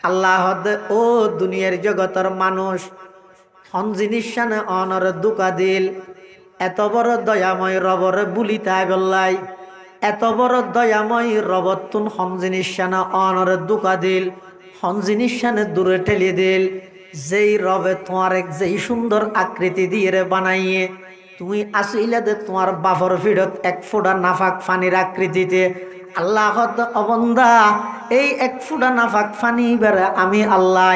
আল্লাহ ও দুনিয়ার জগতের মানুষ হন জিনিস সানে অনর দুকা দিল এত বড় দয়াময় রবর বুলি তাই বললাই এত বড় দয়াময় রবত তুন হন জিনিস সানে অনর দুকা দিল হন জিনিস সানে দূরে ঠেলে দিল যেই রবে তোমার এক যেই সুন্দর আকৃতি দিয়ে রে বানাইয়ে তুমি আসিলে দে তোমার বাফর ফিরত এক ফোঁটা নাফাক ফানির আকৃতিতে আল্লাহ অবন্দা এই এক ফুটা নাফাক ফানি বেড়ে আমি আল্লাহ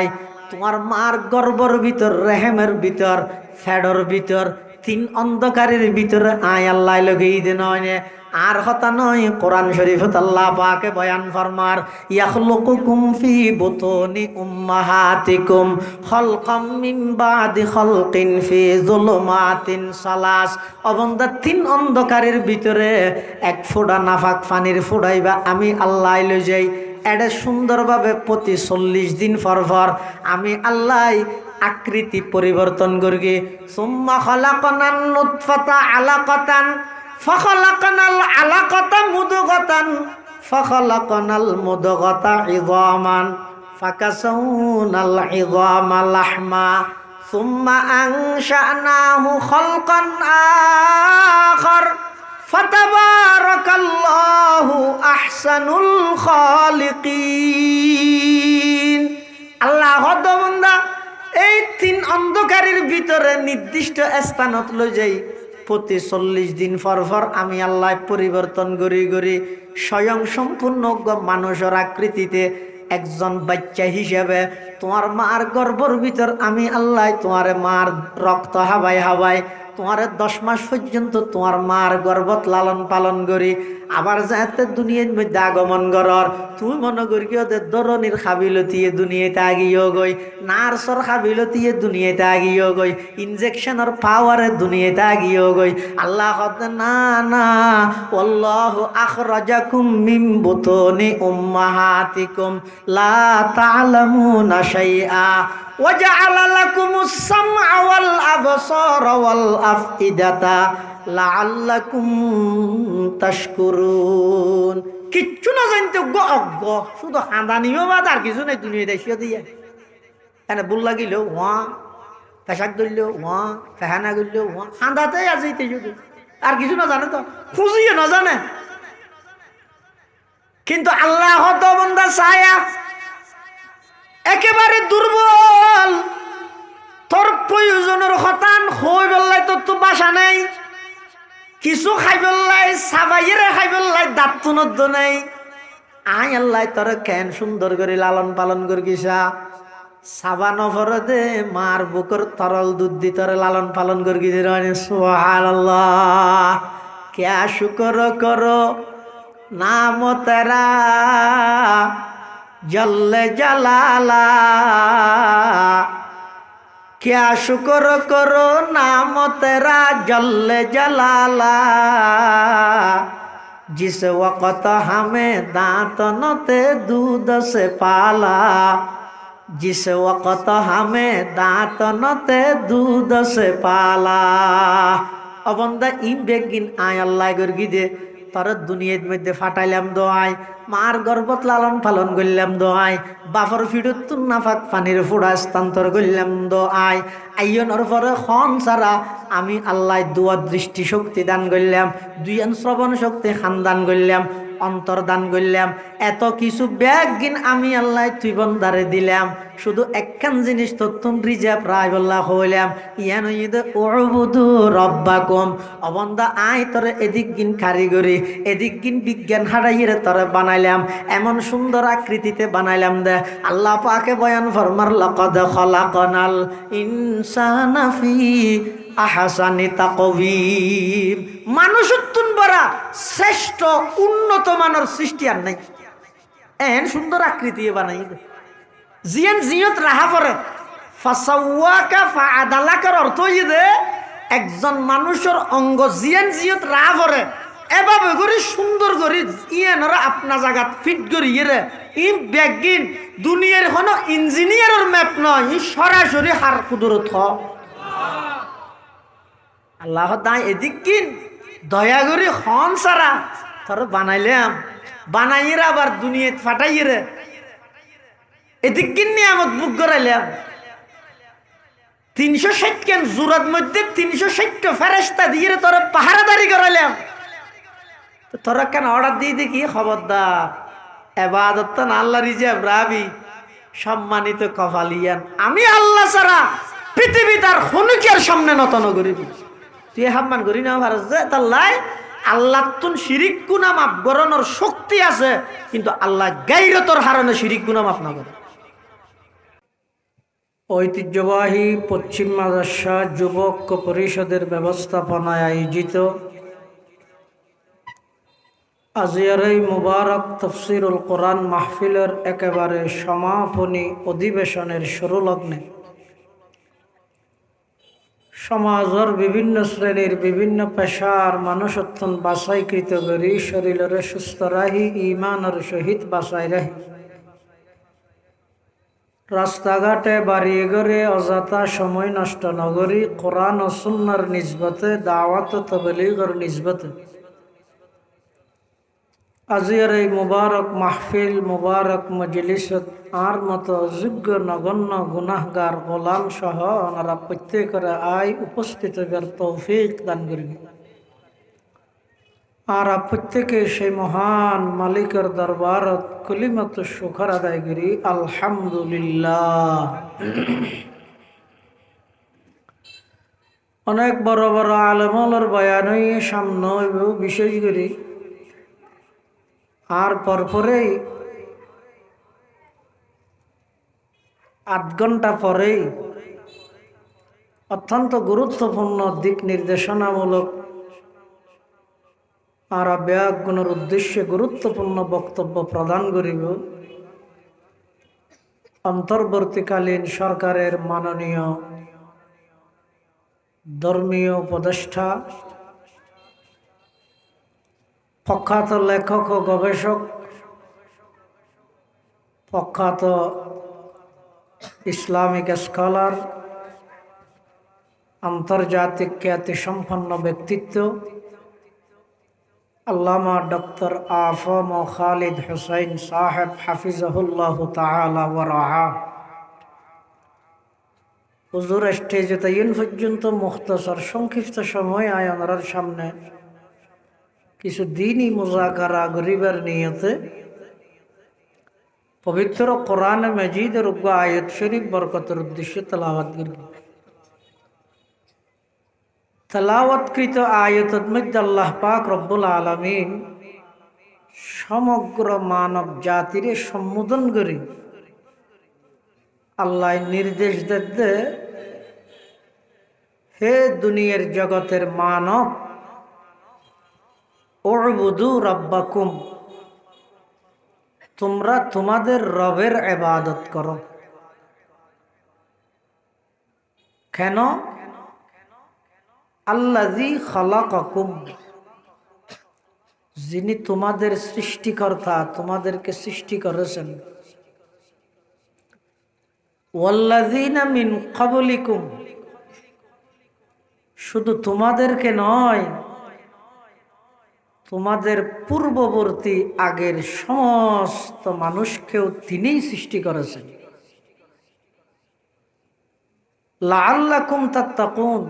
তোমার মার গর্বর ভিতর রেহেমের ভিতর ফ্যাডর ভিতর তিন অন্ধকারের ভিতরে আয় আল্লাহ লগেই দে নয় আর কথা নয় কোরআন শরীফত আল্লাহ পাকে বয়ান ফরমার ইয়াখলুকুকুম ফি বুতুনি উম্মাহাতিকুম খালকাম মিন বাদি খালকিন ফি যুলুমাতিন সালাস অবন্দা তিন অন্ধকারের ভিতরে এক ফোঁটা নাফাক পানির ফোঁটাইবা আমি আল্লাহ লই যাই এটা সুন্দরভাবে প্রতি 40 দিন পর পর আমি আল্লাহ আকৃতি পরিবর্তন করি সুম্মা খালাকনান নুতফাতা আলাকাতান ফাখালাকনাল আলাকাতা মুদগাতান ফাখালাকনাল মুদগাতা ইযামান ফাকাসাউনাল ইযামা লাহমা সুম্মা আনশানাহু খালকান আখার ফাতাবারাকাল্লাহু আহসানুল খালিকিন। আল্লাহ বান্দা এই তিন অন্ধকারের ভিতরে নির্দিষ্ট স্থানত লই যাই প্রতি 40 দিন পর পর আমি আল্লাহ পরিবর্তন করি করি স্বয়ং সম্পূর্ণ মানুষের আকৃতিতে একজন বাচ্চা হিসেবে তোমার মার গর্ভর ভিতর আমি আল্লাহ তোমার মার রক্ত হাবাই হাবাই তোমার 10 মাস পর্যন্ত তোমার মার গর্ভত লালন পালন করি আবার যাতে দুনিয়ার মধ্যে আগমন করর তুমি মনে করি ওদের ধরনের খাবিলতিয়ে দুনিয়াতে আগিয়ে গই নার্সর খাবিলতিয়ে দুনিয়াতে আগিয়ে গই ইনজেকশনের পাওয়ারে দুনিয়াতে আগিয়ে গই আল্লাহ না না আল্লাহু আখরাজাকুম মিন বুতুনি উম্মাহাতিকুম লা তা'লামুনা শাইআ ওয়াজআলা লাকুমুস সামআ ওয়াল আবসারা ওয়াল আফইদাতা লাআল্লাকুম তাশকুরুন। কিচ্ছু না জানতে অজ্ঞ শুধু হাঁদানিও বাদ আর কিছু নাই দুনিয়াতে এসে দিয়ে এনে বুল লাগিল ওয়া পেশাক ধরল ওয়া ফেহানা করল ওয়া হাঁদাতে আসিতে শুধু আর কিছু না জানে তো খুঁজিয়ে না জানে কিন্তু আল্লাহ তো বান্দা ছায়া একেবারে দুর্বল তোর প্রয়োজনের হতান হই বললাই তোর তো বাসা নেই কিছু খাই বললাই সাবাইরে খাই বললাই দাঁত তুনদ্দ নেই আই আল্লাহ তোর কেন সুন্দর করে লালন পালন করিসা সাবা নভর দে মার বুকর তরল দুধ দি তোর লালন পালন করি সুবহানাল্লাহ ক্যা শুকর করো নাম তেরা জল্লে জালালা क्या शुक्र करो नाम तेरा जल्ले जलाला जिस वक़्त हमें दांत न थे दूध से पाला जिस वक़्त हमें दांत न थे दूध से पाला अबंदा इन बेगिन आय अल्लाह गुरगी दे তোর দুনিয়ার মধ্যে ফাটাইলাম দোয়াই মার গর্ভত লালন পালন করলাম দোয়াই বাফর ফিডুত তুন নাফাক পানির ফোড়া স্থান্তর করলাম দোয়াই আইয়নের পরে খন ছাড়া আমি আল্লাহ দুয়া দৃষ্টি শক্তি দান করলাম দুইয়ান শ্রবণ শক্তি খান দান করলাম অন্তর দান করলাম এত কিছু ব্যাগিন আমি আল্লাহ তুই বন্দারে দিলাম শুধু একখান জিনিস তো তুম রিজার্ভ রায় বল্লাহ হইলাম ইয়ান উবুদু রব্বাকুম অবন্দা আয় তোরে এদিক গিন কারিগরি এদিক গিন বিজ্ঞান হারাইয়ে তোরে বানাইলাম এমন সুন্দর আকৃতিতে বানাইলাম দে আল্লাহ পাকে বয়ান ফরমার লাকাদ খালাকনাল ইনসানা ফি আহসানি তাকওয়িম মানুষ তুন বড়া শ্রেষ্ঠ উন্নত মানের সৃষ্টি আর নাই এন সুন্দর আকৃতি বানাই জিয়ান জিয়ত রাহা পরে ফাসাওয়াকা ফাআদালাকার অর্থ হই দে একজন মানুষের অঙ্গ জিয়ান জিয়ত রাহা পরে এভাবে করে সুন্দর করে ইয়ানরা আপনা জায়গাত ফিট করি রে ই ব্যাগিন দুনিয়ার কোনো ইঞ্জিনিয়ারের ম্যাপ নয় ই সরাসরি হার কুদরত আল্লাহ দাই এদিক কিন দয়া করে হন সারা তোর বানাইলাম বানাইয়ে আবার দুনিয়া ফাটাইয়ে রে এদিক কি নিয়ামত বুক করাইলাম 360 কেন জুরাত মধ্যে 360 ফেরেশতা দিয়ে তোরা পাহারাদারি করাইলাম তো তোরা কেন অর্ডার দিয়ে দেখি খবরদার ইবাদত তো আল্লাহ রিজার্ভ রাবি সম্মানিত কপালিয়ান আমি আল্লাহ ছাড়া পৃথিবী তার হুনুকের সামনে নত নগরী তুই সম্মান করি না ভারত যে তাল্লাই আল্লাহ তুন শিরিক গুনাহ মাফ করানোর শক্তি আছে কিন্তু আল্লাহ গায়রতর হারণে শিরিক গুনাহ মাফ না করে ঐতিহ্যবাহী পশ্চিম মাদ্রাসা যুবক পরিষদের ব্যবস্থাপনায় আয়োজিত আজিয়ার এই মুবারক তফসিরুল কোরআন মাহফিলের একেবারে সমাপনী অধিবেশনের শুরু লগ্নে সমাজের বিভিন্ন শ্রেণীর বিভিন্ন পেশার মানুষ অত্যন্ত বাছাইকৃত করি শরীরের সুস্থ রাহি ইমানের সহিত বাছাই রাহি রাস্তাঘাটে বাড়ি ঘরে অযথা সময় নষ্ট নগরী কোরআন ও সুন্নাহর নিসবতে দাওয়াত ও তাবলীগের নিসবতে আজিয়ার এই মুবারক মাহফিল মুবারক মজলিসত আর মতো যোগ্য নগণ্য গুনাহগার গোলাম সহ ওনারা প্রত্যেকের আয় উপস্থিত হবার তৌফিক দান করবেন আর প্রত্যেকে সেই মহান মালিকের দরবারত কলিমত শুকর আদায় করি আলহামদুলিল্লাহ। অনেক বড় বড় আলেমর বয়ানই সামনে বিশেষ করি আর পরপরেই 8 ঘন্টা পরেই অত্যন্ত গুরুত্বপূর্ণ দিক নির্দেশনামূলক আর ব্যাগুণের উদ্দেশ্যে গুরুত্বপূর্ণ বক্তব্য প্রদান করিব অন্তর্বর্তীকালীন সরকারের মাননীয় ধর্মীয় উপদেষ্টা প্রখ্যাত লেখক ও গবেষক প্রখ্যাত ইসলামিক স্কলার আন্তর্জাতিক খ্যাতিসম্পন্ন ব্যক্তিত্ব আল্লামা ডক্টর আফম খালিদ হুসাইন সাহেব হাফিজাহুল্লাহ তাআলা ওয়া রাআহ হুজুর স্টেজে তাইন পর্যন্ত মুখতাসর সংক্ষিপ্ত সময় আয়ানরার সামনে কিছু দিনই মুজাকারা গরিবের নিয়তে পবিত্র কোরআন মাজিদের আয়াত শরীফ বরকতের উদ্দেশ্যে তেলাওয়াত করব। তেলাওয়াতকৃত আয়াতের মধ্যে আল্লাহ পাক রব্বুল আলামিন সমগ্র মানব জাতিরে সম্বোধন করি আল্লাহ নির্দেশ দেতে হে দুনিয়ার জগতের মানব উবুদু রাব্বাকুম তোমরা তোমাদের রবের ইবাদত করো। কেন? আল্লাযী খালাকাকুম যিনি তোমাদের সৃষ্টিকর্তা তোমাদেরকে সৃষ্টি করেছেন ওয়াল্লাযীনা মিন ক্বাবলিকুম শুধু তোমাদেরকে নয় তোমাদের পূর্ববর্তী আগের সমস্ত মানুষকেও তিনিই সৃষ্টি করেছেন লাআল্লাকুম তাত্তাকুন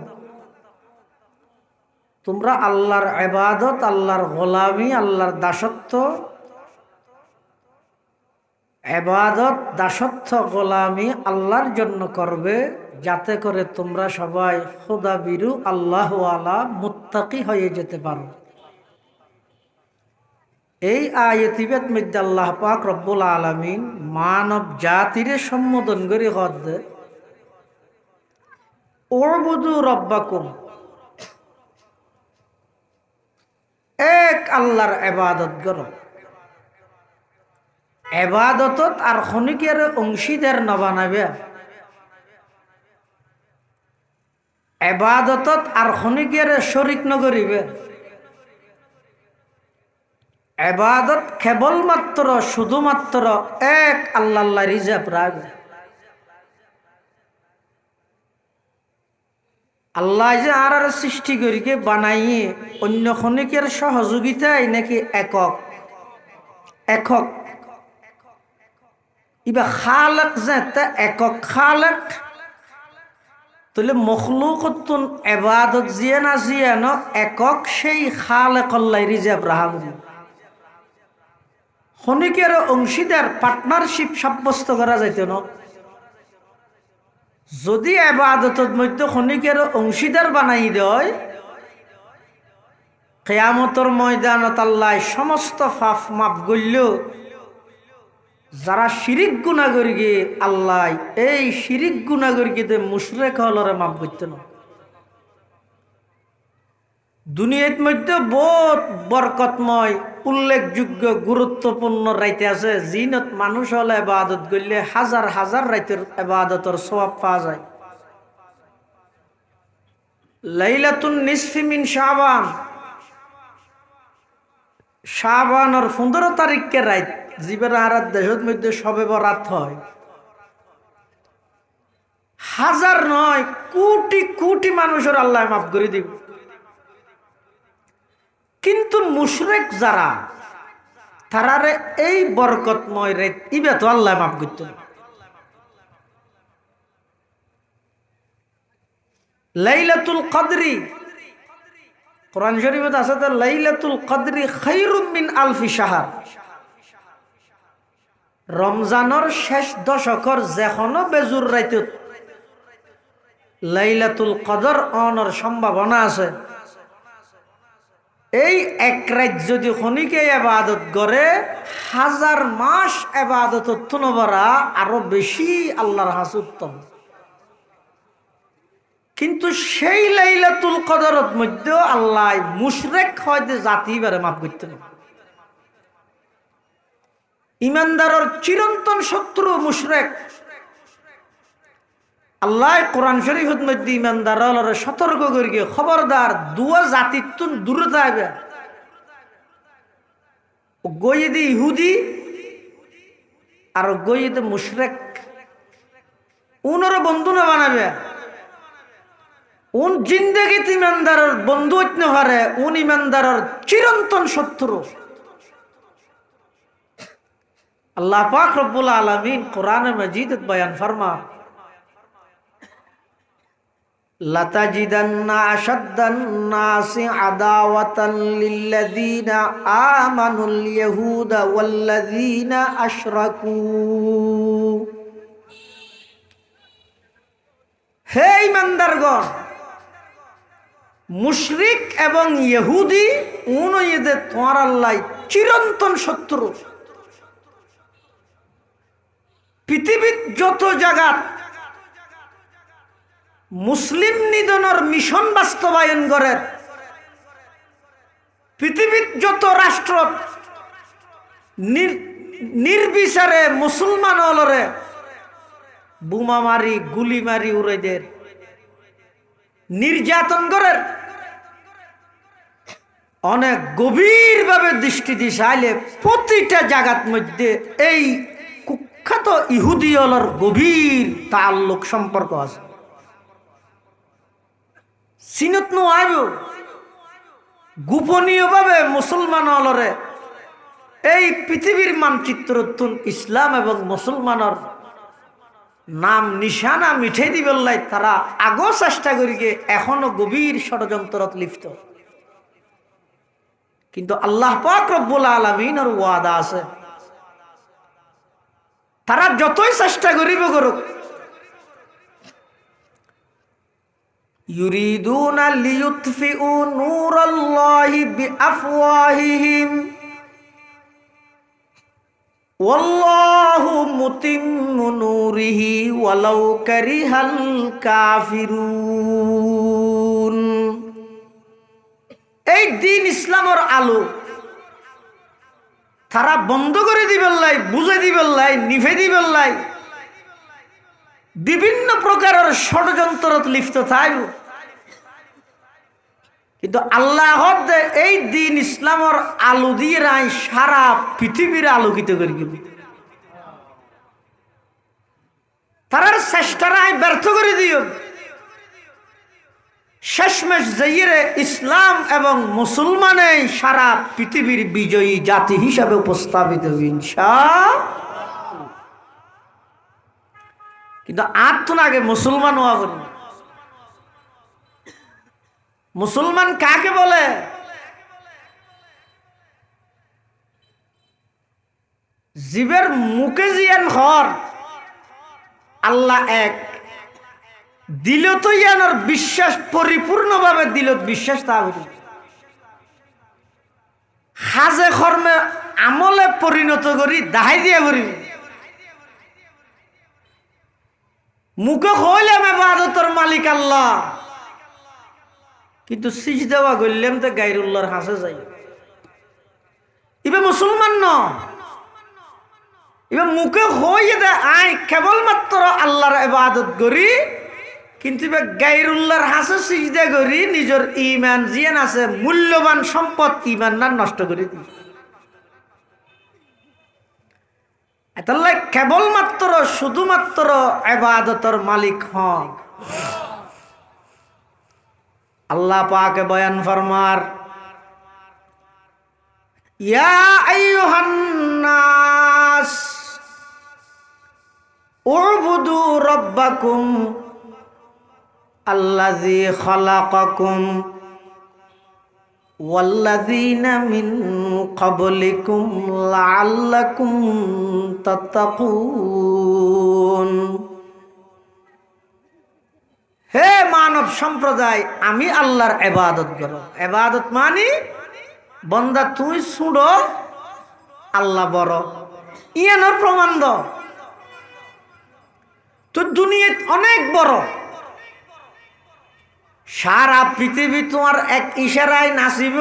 তোমরা আল্লাহর ইবাদত আল্লাহর গোলামি আল্লাহর দাসত্ব ইবাদত দাসত্ব গোলামি আল্লাহর জন্য করবে যাতে করে তোমরা সবাই খোদা বিরু আল্লাহওয়ালা মুত্তাকি হয়ে যেতে পারো। এই আয়াতিবেদ মধ্যে আল্লাহ পাক রব্বুল আলামিন মানব জাতিরে সম্বোধন করে হদ্দে উবুদু রাব্বাকুম এক আল্লাহর ইবাদত করো। ইবাদতত আর খনিকের অংশীদার না বানাবে ইবাদতত আর খনিকের শরীক নগরিবে ইবাদত কেবলমাত্র শুধুমাত্র এক আল্লাহ রিজার্ভ রাখবে। আল্লাহ যে আর সৃষ্টি করিকে বানাইয়ে অন্য খনিকের সহযোগিতায় নাকি একক একক ইবা খালেক যে একক খালেক, তাহলে মখলুকতুন ইবাদত জিয়ে না জিয়ে ন একক সেই খালেক আল্লাহ রিজাব রাহাম খনিকের অংশীদার পার্টনারশিপ সাব্যস্ত করা যাইত না। যদি ইবাদতের মধ্যে খনিকের অংশীদার বানাই দেয়, কিয়ামতের ময়দানত আল্লাহ সমস্ত পাপ মাফ করল। যারা শিরিক গুনাহ করি গে আল্লাহ এই শিরিক গুনাহ করিতে মুশরিক হলরে মাফ করতে না। দুনিয়ার মধ্যে বহুত বরকতময় উল্লেখযোগ্য গুরুত্বপূর্ণ রাইতে আছে, জিনত মানুষ হলে ইবাদত করলে হাজার হাজার রাইতের ইবাদতের সওয়াব পাওয়া যায়। লাইলাতুন নিসফি মিন শাবান, শাবানের 15 তারিখকে রাত, জীবের আরাত দেশের মধ্যে সবে বরাত হয়। হাজার নয় কোটি কোটি মানুষের আল্লাহ মাফ করে দিব। কিন্তু মুশরিক যারা, তারারে এই বরকতময় রাত ইবা তো আল্লাহ মাফ করতে না। লাইলাতুল কদরি, কোরআন শরীফে আছে যে লাইলাতুল কদরি খায়রুম মিন আলফি শাহর। রমজানের শেষ দশকের যেকোনো বেজুর রাইতে লাইলাতুল কদর অনর সম্ভাবনা আছে। এই এক রাত যদি খনিকে ইবাদত করে, হাজার মাস ইবাদতের তুলনায় আরো বেশি আল্লাহর কাছে উত্তম। কিন্তু সেই লাইলাতুল কদরের মধ্যে আল্লাহ মুশরিক হয়তো জাতি বারে মাফ করতে না। ইমানদারের চিরন্তন শত্রু মুশরিক। আল্লাহ কোরআন শরীফের মধ্যে ইমানদাররে সতর্ক করে গিয়ে খবরদার দুয়া জাতির তুন দূরে যাবে। গইয়েদি ইহুদি আর গইয়েদি মুশরিক, উনর বন্ধু না বানাবে। উন জিন্দেগি ইমানদারের বন্ধু হইতে পারে, উন ইমানদারের চিরন্তন শত্রু। আল্লাহ পাক রব্বুল আলামিন কোরআনে মাজিদে বয়ান ফরমা, লাতাজিদান্না আশাদ্দান নাসি আদাওয়াতান লিল্লাযীনা আমানুল ইয়াহুদা ওয়াল্লাযীনা আশরাকু। হে ঈমানদারগণ, মুশরিক এবং ইহুদি উনইদে তোমার আল্লাহ চিরন্তন শত্রু। পৃথিবীর যত জায়গা মুসলিম নিধনের মিশন বাস্তবায়ন করে, পৃথিবীর যত রাষ্ট্র নির্বিচারে মুসলমান হলরে বোমা মারি গুলি মারি উড়াইদের নির্যাতন করে, অনেক গভীর ভাবে দৃষ্টি দিশাইলে প্রতিটা জায়গার মধ্যে এই কুখ্যাত ইহুদি হলর গভীর তাল্লুক সম্পর্ক আছে। সিনত নু আইব গোপনীয় ভাবে মুসলমান হলরে এই পৃথিবীর মানচিত্র ইসলাম এবং মুসলমানের নাম নিশানা মিঠাই দিবেলাই তারা আগো চেষ্টা করি গিয়ে এখনো গভীর ষড়যন্ত্রত লিপ্ত। কিন্তু আল্লাহ পাক রব্বুল আলামিনের ওয়াদা আছে, তারা যতই চেষ্টা করিব করুক, ইউরিদুনা লিইউতফিউ নূরাল্লাহি বিআফওয়াহিহিম ওয়াল্লাহু মুতিম্মু নূরিহি ওয়ালাউ কারিহাল কাফিরুন। এই দিন ইসলামের আলো তারা বন্ধ করে দিবেলাই, বুঝে দিবেলাই, নিভে দিবেলাই, বিভিন্ন প্রকারের ষড়যন্ত্রত লিপ্ত থাকব। কিন্তু আল্লাহ এই দিন ইসলামের আলো দিয়ে রাই সারা পৃথিবীর আলোকিত করে দিব। তারার চেষ্টারাই ব্যর্থ করে দিও। শেষমেশ যাইয়ে ইসলাম এবং মুসলমানে সারা পৃথিবীর বিজয়ী জাতি হিসাবে উপস্থাপিত হবে ইনশাআল্লাহ। কিন্তু আর তো আগে মুসলমান হওয়া বলি। মুসলমান কাকে বলে? জীবের মুখে জিয়ান হর আল্লাহ এক, দিল তো ইয়ানোর বিশ্বাস পরিপূর্ণভাবে দিল বিশ্বাস তা হইল হাজে কর্মে আমলে পরিণত করি দাহাই দিয়া করি। মুখে হইলাম ইবাদতের মালিক আল্লাহ, কিন্তু সিজদাওয়া করলাম তো গায়রুল্লাহর হাসে যাই। ইবে মুসলমান ন, এবার মুখে হয়ে দে আই কেবলমাত্র আল্লাহর ইবাদত করি, কিন্তু এবার গায়রুল্লাহর হাসে সিজদা করি, নিজের ঈমান জিয়ান আছে মূল্যবান সম্পদ ঈমান না নষ্ট করে দিই। এতাল্লাই কেবলমাত্র শুধুমাত্র ইবাদতের মালিক হন আল্লাহ পাকে বয়ান ফরমার, ইয়া আইয়ুহান নাস উবুদু রাব্বাকুম আল্লাযী খালাকাকুম ওয়াল্লাযীনা মিন ক্বাবলিকুম লাআল্লাকুম তাত্তাকুন। হে মানব সম্প্রদায়, আমি আল্লাহর ইবাদত করো। ইবাদত মানে বন্দা তুই শুনো আল্লাহ বড়, ইয়ানোর প্রমাণ দাও। তো দুনিয়া অনেক বড়, সারা পৃথিবী তোমার এক ইশারায় নাচিব,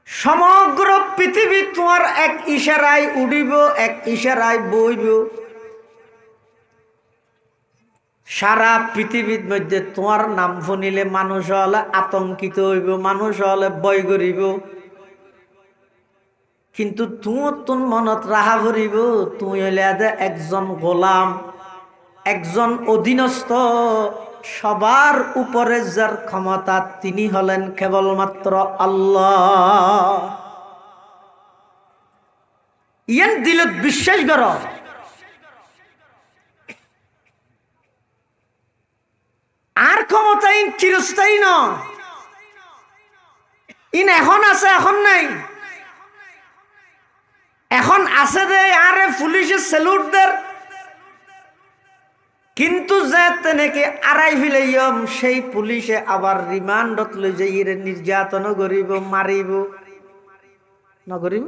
সমগ্র পৃথিবী তোমার এক ইশারায় উড়িব, এক ইশারায় বইব। সারা পৃথিবীর মধ্যে তোমার নাম শুনিলে মানুষ হলে আতঙ্কিত হইব, মানুষ হলে ভয় করিব, কিন্তু তোমার তোর মনত রাহা করিব তুই হইলে একজন গোলাম, একজন অধীনস্থ। সবার উপরে যার ক্ষমতা তিনি হলেন কেবলমাত্র আল্লাহ। ইয়ান দিলত বিশ্বাস কর। আর ক্ষমতা ইন চিরস্থায়ী ন, ইন এখন আছে এখন নাই। এখন আছে দে আরে পুলিশে স্যালুট দের, কিন্তু যে তেনেকে আড়াই ফিলাইম সেই পুলিশে আবার রিমান্ডত লই যাই নির্যাতন করিব, মারিব, নগরিব।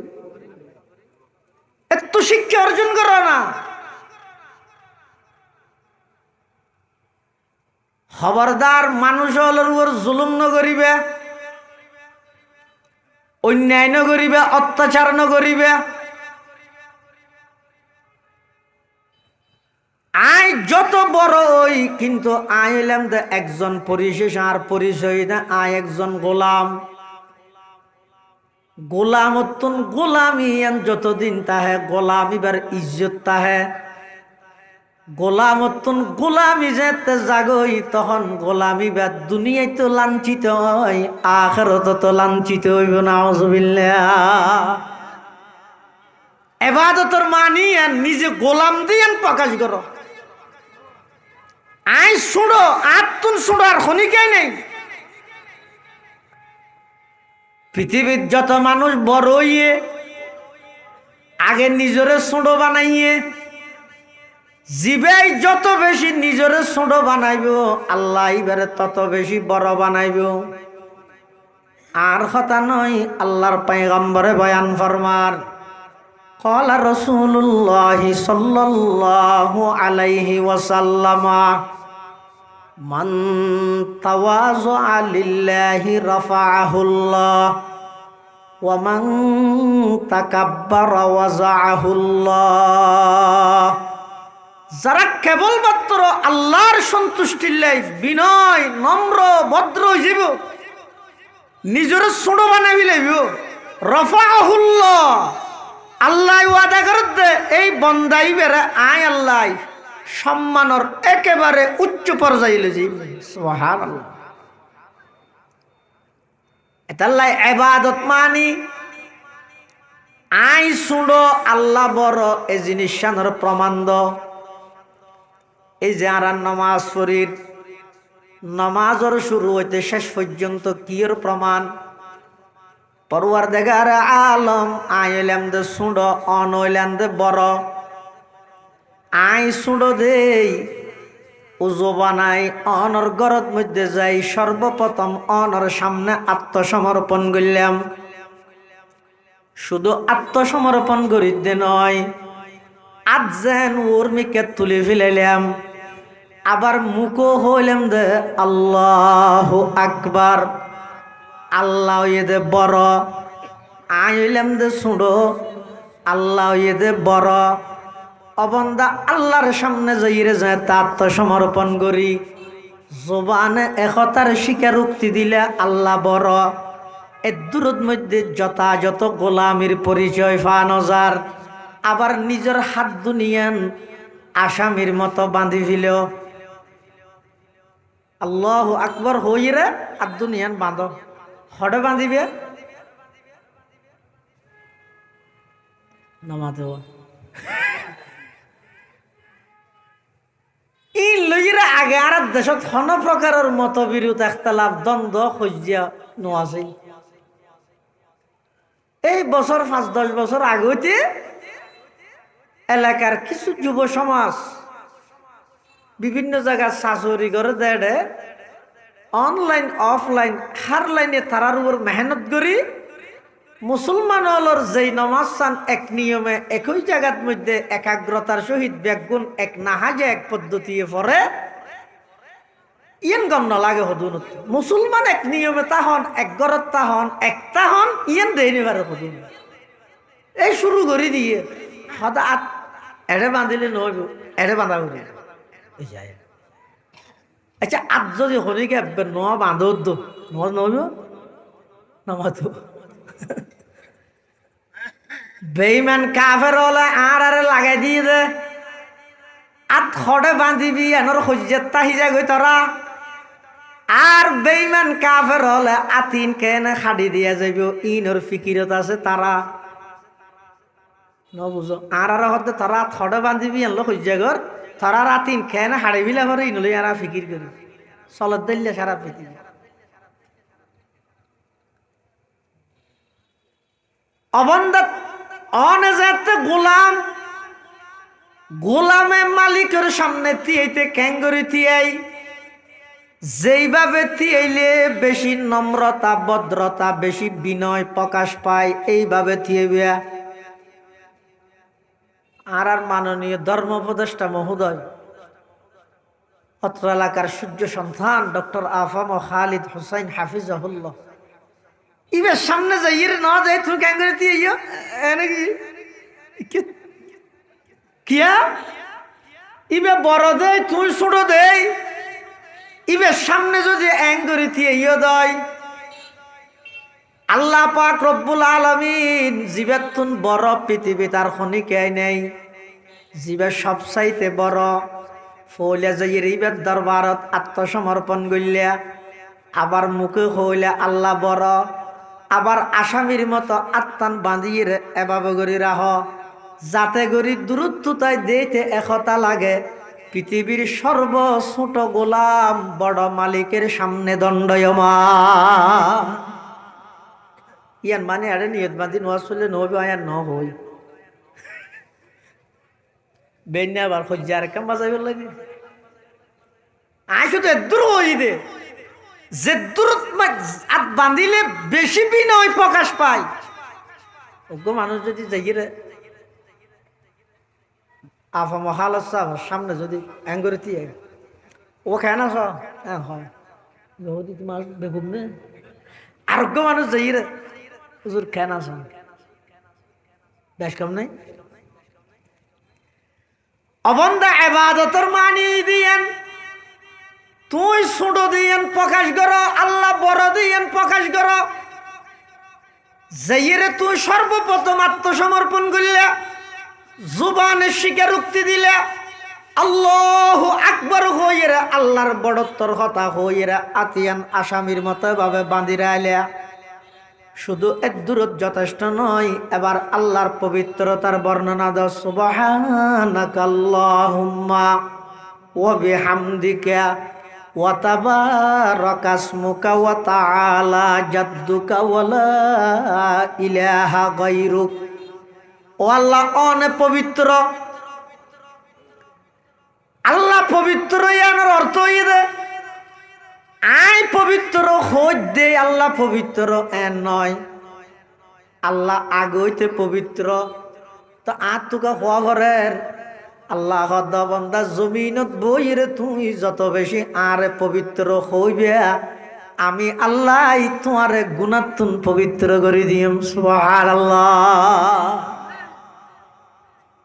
এত শিক্ষা অর্জন করো না। খবরদার মানুষ হলের উপর জুলুম নগরিবে, অন্যায় নগরিবে, অত্যাচার নগরিবে। আই যত বড় ওই, কিন্তু আই হইলাম তো একজন পরিশেষ, আর পরিচয় না আই একজন গোলাম। গোলাম অত্যন গোলামি যতদিন তাহে গোলাম এবার ইজ্জত তাহে। গোলাম অত্যন গোলামি যেতে জাগই তখন গোলামি বাদ দুনিয়ায় তো লাঞ্ছিত হয়, আখিরাত তো লাঞ্ছিত হইব। নাউজুবিল্লাহ। ইবাদতের মানি নিজে গোলাম দিয়ে প্রকাশ করো। আই শুনো আত্মন শুনো, আর খনিকাই নেই। পৃথিবীর যত মানুষ বড় হইয়ে আগে নিজরে ছোট বানাইয়ে, জীবাই যত বেশি নিজরে ছোট বানাইব আল্লাহ এবারে তত বেশি বড় বানাইব। আর কথা নয়, আল্লাহর পয়গম্বরে বয়ান ফরমার, ক্বালা রাসূলুল্লাহ সাল্লাল্লাহু আলাইহি ওয়াসাল্লাম, মান তাওয়াযআ লিল্লাহি রাফাআহুল্লাহ ওয়া মান তাকাব্বারা ওয়াযাআহুল্লাহ। যারা কেবলমাত্র আল্লাহর সন্তুষ্টির লাই বিনয় নম্র ভদ্র হইব, নিজের ছোট বানাই লাইব, রাফাআহুল্লাহ, আল্লাহ ওয়াদা করতে এই বন্দাই বেড়ে আয় আল্লাহ সম্মানের একেবারে উচ্চ পর্যায়ে লইছি। সুবহানাল্লাহ। এতাল্লাই ইবাদত মানি আই শুনো আল্লাহ বড়, এই জিনিস শানের প্রমাণ দ। এই যে আর নামাজ পড়ির, নামাজের শুরু হইতে শেষ পর্যন্ত কির প্রমাণ? পরওয়ারদিগার আলম আইলাম দে সুঁড় অনইলাম দে বড়, আই সুঁড় দেই উজু বানাই অনর গরত মধ্যে যাই, সর্বপ্রথম অনর সামনে আত্মসমর্পণ করলাম। শুধু আত্মসমর্পণ করিতে নয়, আজ যেন উর্মিকে তুলে ফেলাইলাম, আবার মুখো হইলাম দে আল্লাহু আকবার, আল্লাহ দে বড়, আই হইলাম দে সুঁড়ো, আল্লাহ দে বড়। অবন্দা আল্লাহর সামনে যাইরে যায় তা আত্মসমর্পণ করি, জবানে একতার স্বীকারোক্তি দিলে আল্লাহ বড়। এর দূরত মধ্যে যথাযথ গোলামির পরিচয় পাওয়া যায়। আবার নিজের হাত দুনিয়ান আসামির মতো বাঁধি ফেল, আল্লাহু আকবার হইরে আর দুনিয়ান বাঁধ, হড়ে বাঁধিবে নামাতে এই লইরে আগে আর দেশত কোন প্রকারের মতবিরোধ একতলাফ দ্বন্দ্ব সজ্জা নোয়াছে। এই বছর 5-10 বছর আগতে এলাকার কিছু যুব সমাজ বিভিন্ন জায়গায় শাশুড়ি করে দেড়ে অনলাইন অফলাইন হার লাইনে তারার উপর মেহনত করি মুসলমান হলর যেই নমাজ চান এক নিয়মে একই জায়গার মধ্যে একাগ্রতার সহিত ব্যাগুণ এক নাহাজে এক পদ্ধতি পরে ইয়েন গম নালাগে হদুন। মুসলমান এক নিয়মে তাহন এক গরত তাহন এক তাহন ইয়েন দেনিবার হদুন। এই শুরু করে দিয়ে সদা এড়ে বাঁধিলে নইব, এড়ে বাঁধা করি যায়। আচ্ছা আজ যদি হরিকে ন বাঁধো নইব নমাতো বেইমান কাফের হলে আর লাগাই দিয়ে দে আত খড়ে বাঁধিবি এনর সজ্জাত তাহিজা গই তোরা। আর বেইমান কাফের হলে আতিন কেনে খাড়ি দিয়া যাইব ইনর ফিকিরত আছে তারা নবুঝো। আর হতে তোরা খড়ে বাঁধিবি এনলো সজ্জা ঘর তোরা আতিন কেনে হাড়ি বিলা করে ইনলে আর ফিকির করি চলত দিল্লে সারা পৃথিবী। অবন্ধা অনেজাতে গোলাম, গোলামে মালিকের সামনে থিয়াইতে ক্যাঙ্গরি থিয়াই, যেইভাবে থিয়াইলে বেশি নম্রতা ভদ্রতা বেশি বিনয় প্রকাশ পায় এইভাবে থিয়াইবা। আর মাননীয় ধর্ম উপদেষ্টা মহোদয় অত্র এলাকার সূর্য সন্তান ডক্টর আফাম খালিদ হুসাইন হাফিজাহুল্লাহ ইবের সামনে যাই ন যাই তুমি কেন করে দিয়ে নাকি কিয়া ইবে বড় দেয় তুই ছোট দেই ইবের সামনে যদি অ্যাঙ্গরি দিয়ে দেয় আল্লাহ পাক রব্বুল আলামিন জীবের তুন বড় পৃথিবী তার খনিকাই নেই, জীবের সবচাইতে বড় ফলে যাই ইবের দরবারত আত্মসমর্পণ করলে আবার মুখে হইলে আল্লাহ বড়, আবার আসামির মতো আত্মান বাঁধিয়ে এভাবে গড়ি রাহ যাতে গড়ি দূরত্বতায় দিতে একতা লাগে। পৃথিবীর সর্ব ছোট গোলাম বড় মালিকের সামনে দণ্ডয়মান। ইয়ান মানে আরে নিয়ত বাঁধি নোয়াজ চললে নহবি আয়ার ন হই বেন্যা আবার সজ্জার কাম বাজাইব লাগে আইসো তো দূর হই দে যে দূরত আত বাঁধিলে বেশি বিনয় প্রকাশ পায়। অজ্ঞ মানুষ যদি যাইয়ে আফা মহাল সামনে যদি অ্যাঙ্গরে দিয়ে ও খায় না হ্যাঁ হয় যদি তোমার বেগুম নে আরোগ্য মানুষ যাইয়ে হুজুর খায় না বেশ কম নাই অবন্ধা এবাদতর মানি দিয়েন তুই ছোট দিয়েন প্রকাশ করো আল্লাহ বড় দিয়েন প্রকাশ করো যাইয়ে তুই সর্বপ্রথম আত্মসমর্পণ করলে জুবানের স্বীকারোক্তি দিলে আল্লাহু আকবার হইরা আল্লাহর বড়ত্বর কথা হইরা আতিয়ান আসামির মতো ভাবে বাঁধিরা আইলা। শুধু এক দূরত যথেষ্ট নয়, এবার আল্লাহর পবিত্রতার বর্ণনা দাও। সুবহানাকাল্লাহুম্মা ওয়া বিহামদিকা ওয়া তাবারাকা ইসমুকা ওয়া তাআলা জাদ্দুকা ওয়া লা ইলাহা গায়রুক। ও আল্লাহ অনেক পবিত্র, আল্লাহ পবিত্র ইয়ানোর অর্থ ইদে আয় পবিত্র হই দে, আল্লাহ পবিত্র এন নয়, আল্লাহ আগইতে পবিত্র। তো তুকা হওয়া ঘরের আল্লাহ বন্দা জমিনত বইরে তুই যত বেশি আরে পবিত্র হইবে, আমি আল্লাহ তোমারে গুণাতুন পবিত্র করে দিম। সুবহানাল্লাহ।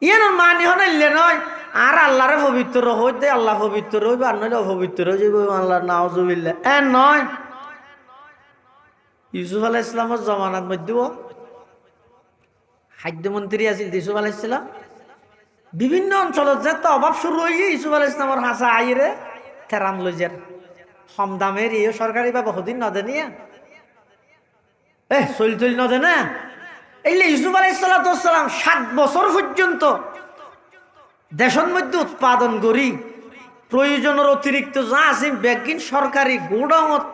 ইয়ান মানি হনাইলে নয় আর আল্লাহরে পবিত্র হইতে আল্লাহ পবিত্র হইবে, আর নইলে অপবিত্র হয়ে যাবে আল্লাহ নাউজুবিল্লাহ এ নয়। ইউসুফ আলাইহিস সালামের জমানার মধ্যে খাদ্যমন্ত্রী আছিল ইউসুফ আলাইহিস সালাম। বিভিন্ন অঞ্চলত যে তো অভাব শুরু হয়ে ইউসুফ আলাইহিস সালামের হাসা আইরে থেরাম লইজার কম দামের ইয়ে সরকারি বা বহুদিন নদে নিয়ে চলি নদে না। এইলে ইউসুফ আলাইহিস সালাম 7 বছর পর্যন্ত দেশের মধ্যে উৎপাদন করি প্রয়োজনের অতিরিক্ত যা আছে বেগিন সরকারি গোডাউনত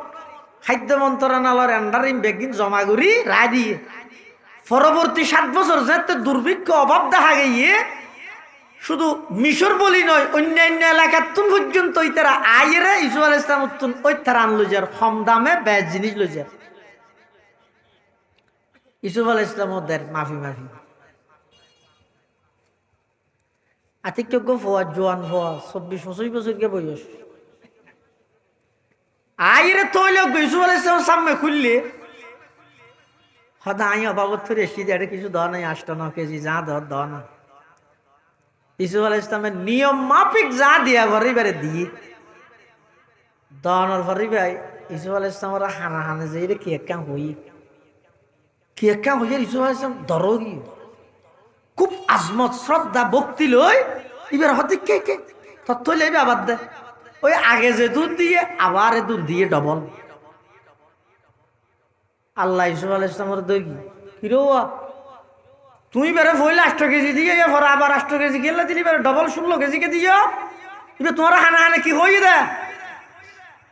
খাদ্য মন্ত্রণালয়ের আন্ডারিং বেগিন জমা করি রায় দিয়ে পরবর্তী 7 বছর যাতে দুর্ভিক্ষ অভাব দেখা গিয়ে শুধু মিশর বলি নয় অন্যান্য এলাকার তুন পর্যন্ত তারা আইরে ইউসুফ আলাইহিস সালাম উত্তুন ওই তারা আনলো যার কম দামে বেশ জিনিস লো যার। ইউসুফ আলাইহিস সালাম ওদের মাফি আতিকযোগ্য ফোয়া জোয়ান ফোয়া 24-25 বছরকে বয়স আইরে তৈল ইউসুফ আলাইহিস সালাম সামনে খুললে হদা আই অবাবত ফিরে এসে দেড়ে কিছু দেওয়া নাই 8-9 কেজি যা দেওয়া না। ইউসুফ আলাইহিস সালামের নিয়ম মাফিক যা দিয়া ঘরে দিয়ে দনের ঘরে ভাই ইউসুফ আলাইহিস সালামের হানা যে রে কি একা হই ইউসুফ আলাইহিস সালাম দরগি খুব আজমত শ্রদ্ধা ভক্তি লই এবার হতে কে তথ্য লেবে আবার দে ওই আগে যে দুধ দিয়ে আবার দুধ দিয়ে ডবল। আল্লাহ ইউসুফ আলাইহিস সালামের দই কিরোয়া তুমি বেড়ে ফইলে 8 কেজি দিয়ে পরে আবার 8 কেজি গেলে দিলি বেড়ে ডবল 16 কেজিকে দিও এবার তোমার হানা কি হই দে।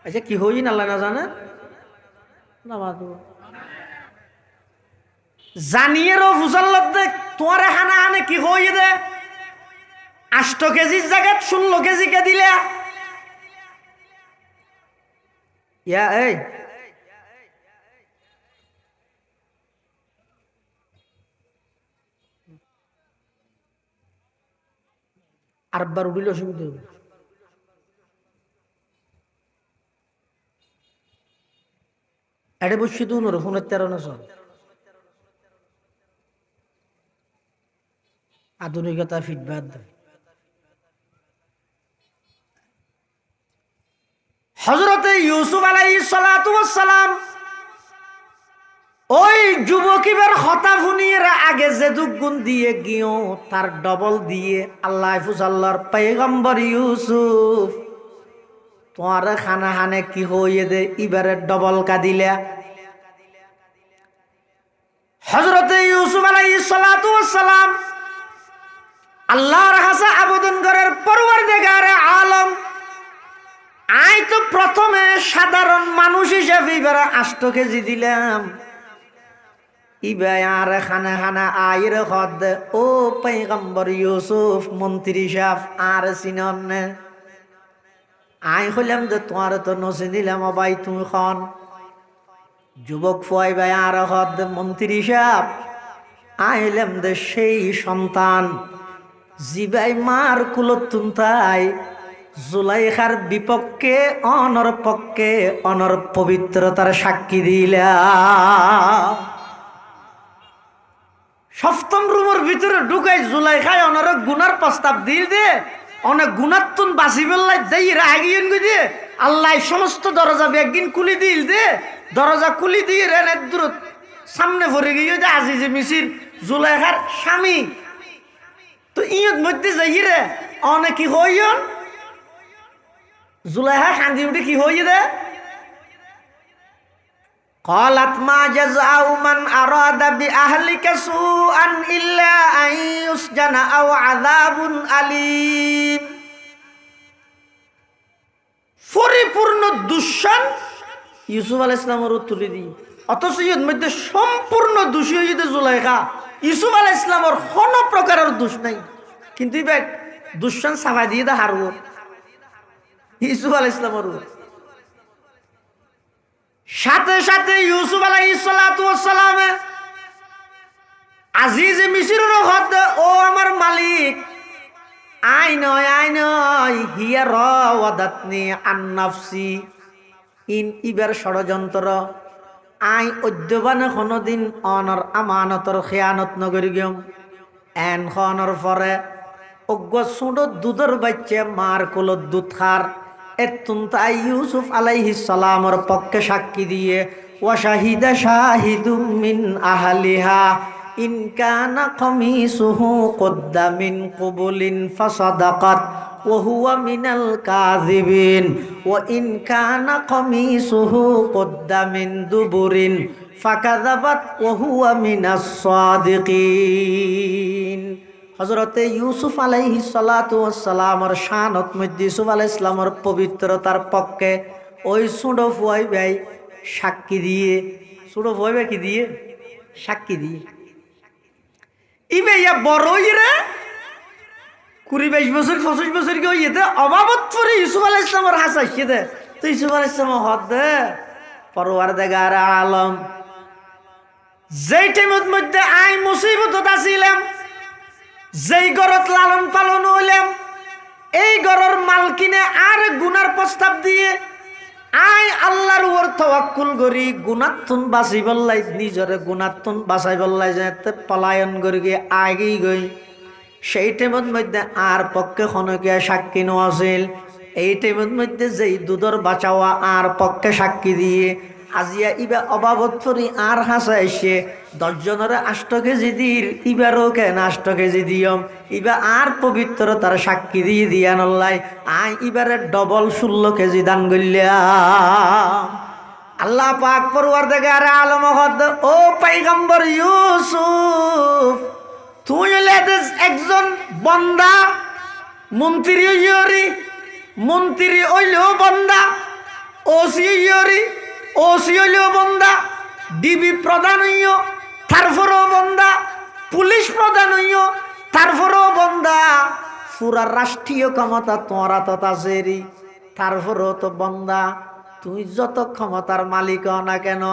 আচ্ছা কি হই না আল্লাহ না জানে না জানিয়ে রো ফুসাল্লত দে তোমার হানা কি হই দে 8 কেজির জায়গায় 16 কেজিকে দিলে ইয়া এই আরবার উঠিল অসুবিধা হবে। এটা বসছি তো নোর ফোনের 13 সব আধুনিকতা ফিডব্যাক দেয়। হযরতে ইউসুফ আলাইহিস সালাতু ওয়াস সালাম ওই যুবকিবের হতা ফুনিয়ের আগে যে দুগুণ দিয়ে গিয়েও তার ডবল দিয়ে আল্লাহ আল্লাহর পয়গম্বর ইউসুফ তোমার খানা হানে কি হইয়ে দে এবারে ডবল কা দিলা। হযরতে ইউসুফ আলাইহিস সালাতু ওয়াস সালাম আল্লাহর হাসা আবেদন করার পরওয়ারদিগারে আলম আই তো প্রথমে সাধারণ মানুষ হিসেবে এবারে 8 কেজি দিলাম ইবাই আর খানা আইর খদ ও পয়গম্বর ইউসুফ মন্ত্রী সাহেব আর সিননে আই হইলাম যে তোমার তো নসি দিলাম ভাই তুমি খন যুবক ফুয়াই ভাই আর খদ মন্ত্রী সাহেব আইলাম যে সেই সন্তান জিবাই মার কুলতুন তাই জুলাইখার বিপক্ষে অনর পক্ষে অনর পবিত্রতার সাক্ষী দিলা। সপ্তম রুমের ভিতরে ঢুকাই জুলাইখায় অনেক গুনার প্রস্তাব দিল দে অনেক গুণাত্তুন বাসি বেল্লাই দেই রাগিয়েন গো দে আল্লাহ সমস্ত দরজা একদিন খুলি দিল দে দরজা খুলি দিয়ে রেন দূর সামনে ভরে গিয়ে দে আজিজে মিসির জুলাইখার স্বামী তো ইয়ত মধ্যে যাই রে অনেক কি হইন জুলাইখা কান্দি উঠে কি হই দে قالت ما جزاء من أراد بأهلك سوءا إلا أن يسجن أو عذاب أليم ইউসুফ আলাইহিস সালামের তুলে দিই, অথচ এর মধ্যে সম্পূর্ণ দোষী হইতে জুলাইখা। ইউসুফ আলাইহিস সালামের কোনো প্রকারের দোষ নাই, কিন্তু এবার দুশ্মন সাফাই দিয়ে দা হারব ইউসুফ আলাইহিস সালামের। সাথে সাথে ইউসুফ আলাইহিস সালাতু ওয়াস সালামে আজিজ মিসরের হদ, ও আমার মালিক, আই নয় হিয়া রাওয়াদাতনি আন নাফসি, ইন ইবার ষড়যন্ত্র আই অদ্যবানে কোনোদিন অনর আমানতর খেয়ানত নগরি গম। এন খনর পরে অজ্ঞ ছোট দুধের বাচ্চা মার কোলত দুধ খার এতুন তাই ইউসুফ আলাইহিস সালামের পক্ষে সাক্ষী দিয়ে ওয়াশাহিদা শাহিদুম মিন আহলিহা ইন কানা কমিসুহু কুদ্দা মিন কুবুলিন ফাসাদাকাত ওয়া হুয়া মিনাল কাযিবিন ওয়া ইন কানা কমিসুহু কুদ্দা মিন দুবুরিন ফাকাযাবাত ওয়া হুয়া মিনাস সাদিকিন। হযরতে ইউসুফ আলাইহিস সালাতু ওয়াস সালামের শানত মধ্যে ইউসুফ আলাইহিস সালামের পবিত্রতার পক্ষে ওই ছোট ফুয়াই ভাই সাক্ষী দিয়ে, ছোট ফুয়াই ভাই কি দিয়ে সাক্ষী দিয়ে ইবে ইয়া বড়ই রে 20-22 বছর 25 বছর কেউ ইয়েতে অবাবত পরে ইউসুফ আলাইহিস সালামের হাসাইছে দে। তো ইউসুফ আলাইহিস সালাম হদ দে পরওয়ারদিগার আলম, যেই টাইমের মধ্যে আই মুসিবতত আছিলাম, যেই ঘরত লালন পালন হইলাম, এই ঘরের মালকিনে আর গুনার প্রস্তাব দিয়ে আই আল্লাহর উপর তাওয়াক্কুল করি গুনাতুন বাঁচি বললাই, নিজরে গুনাতুন বাঁচাই বললাই যেতে পলায়ন করি গিয়ে আগেই গই। সেই টাইমের মধ্যে আর পক্ষে খনকিয়া সাক্ষী নো আছিল। এই টাইমের মধ্যে যেই দুধর বাঁচাওয়া আর পক্ষে সাক্ষী দিয়ে আজিয়া ইবা অবাবত করি আর হাসাইছে 10 জনের 8 কেজি দির, ইবারও কেন 8 কেজি দিয়ম, ইবা আর পবিত্র তার সাক্ষী দিয়ে দিয়া নল্লাই আই ইবারে ডবল 16 কেজি দান গল্লাম। আল্লাহ পাক পরওয়ারদিগার আলম হদ, ও পয়গম্বর ইউসুফ, তুই হলে একজন বন্দা, মন্ত্রী ইয়রি, মন্ত্রী হইলেও বন্দা, ওসি ইয়রি, ওসি হইলেও বন্দা, ডিবি প্রধান হইও তারপরেও বন্দা, পুলিশ প্রধান হইও তারপরেও বন্দা, পুরা রাষ্ট্রীয় ক্ষমতা তোরা তো তাজেরি তারপরেও তো বন্দা। তুই যত ক্ষমতার মালিক না কেন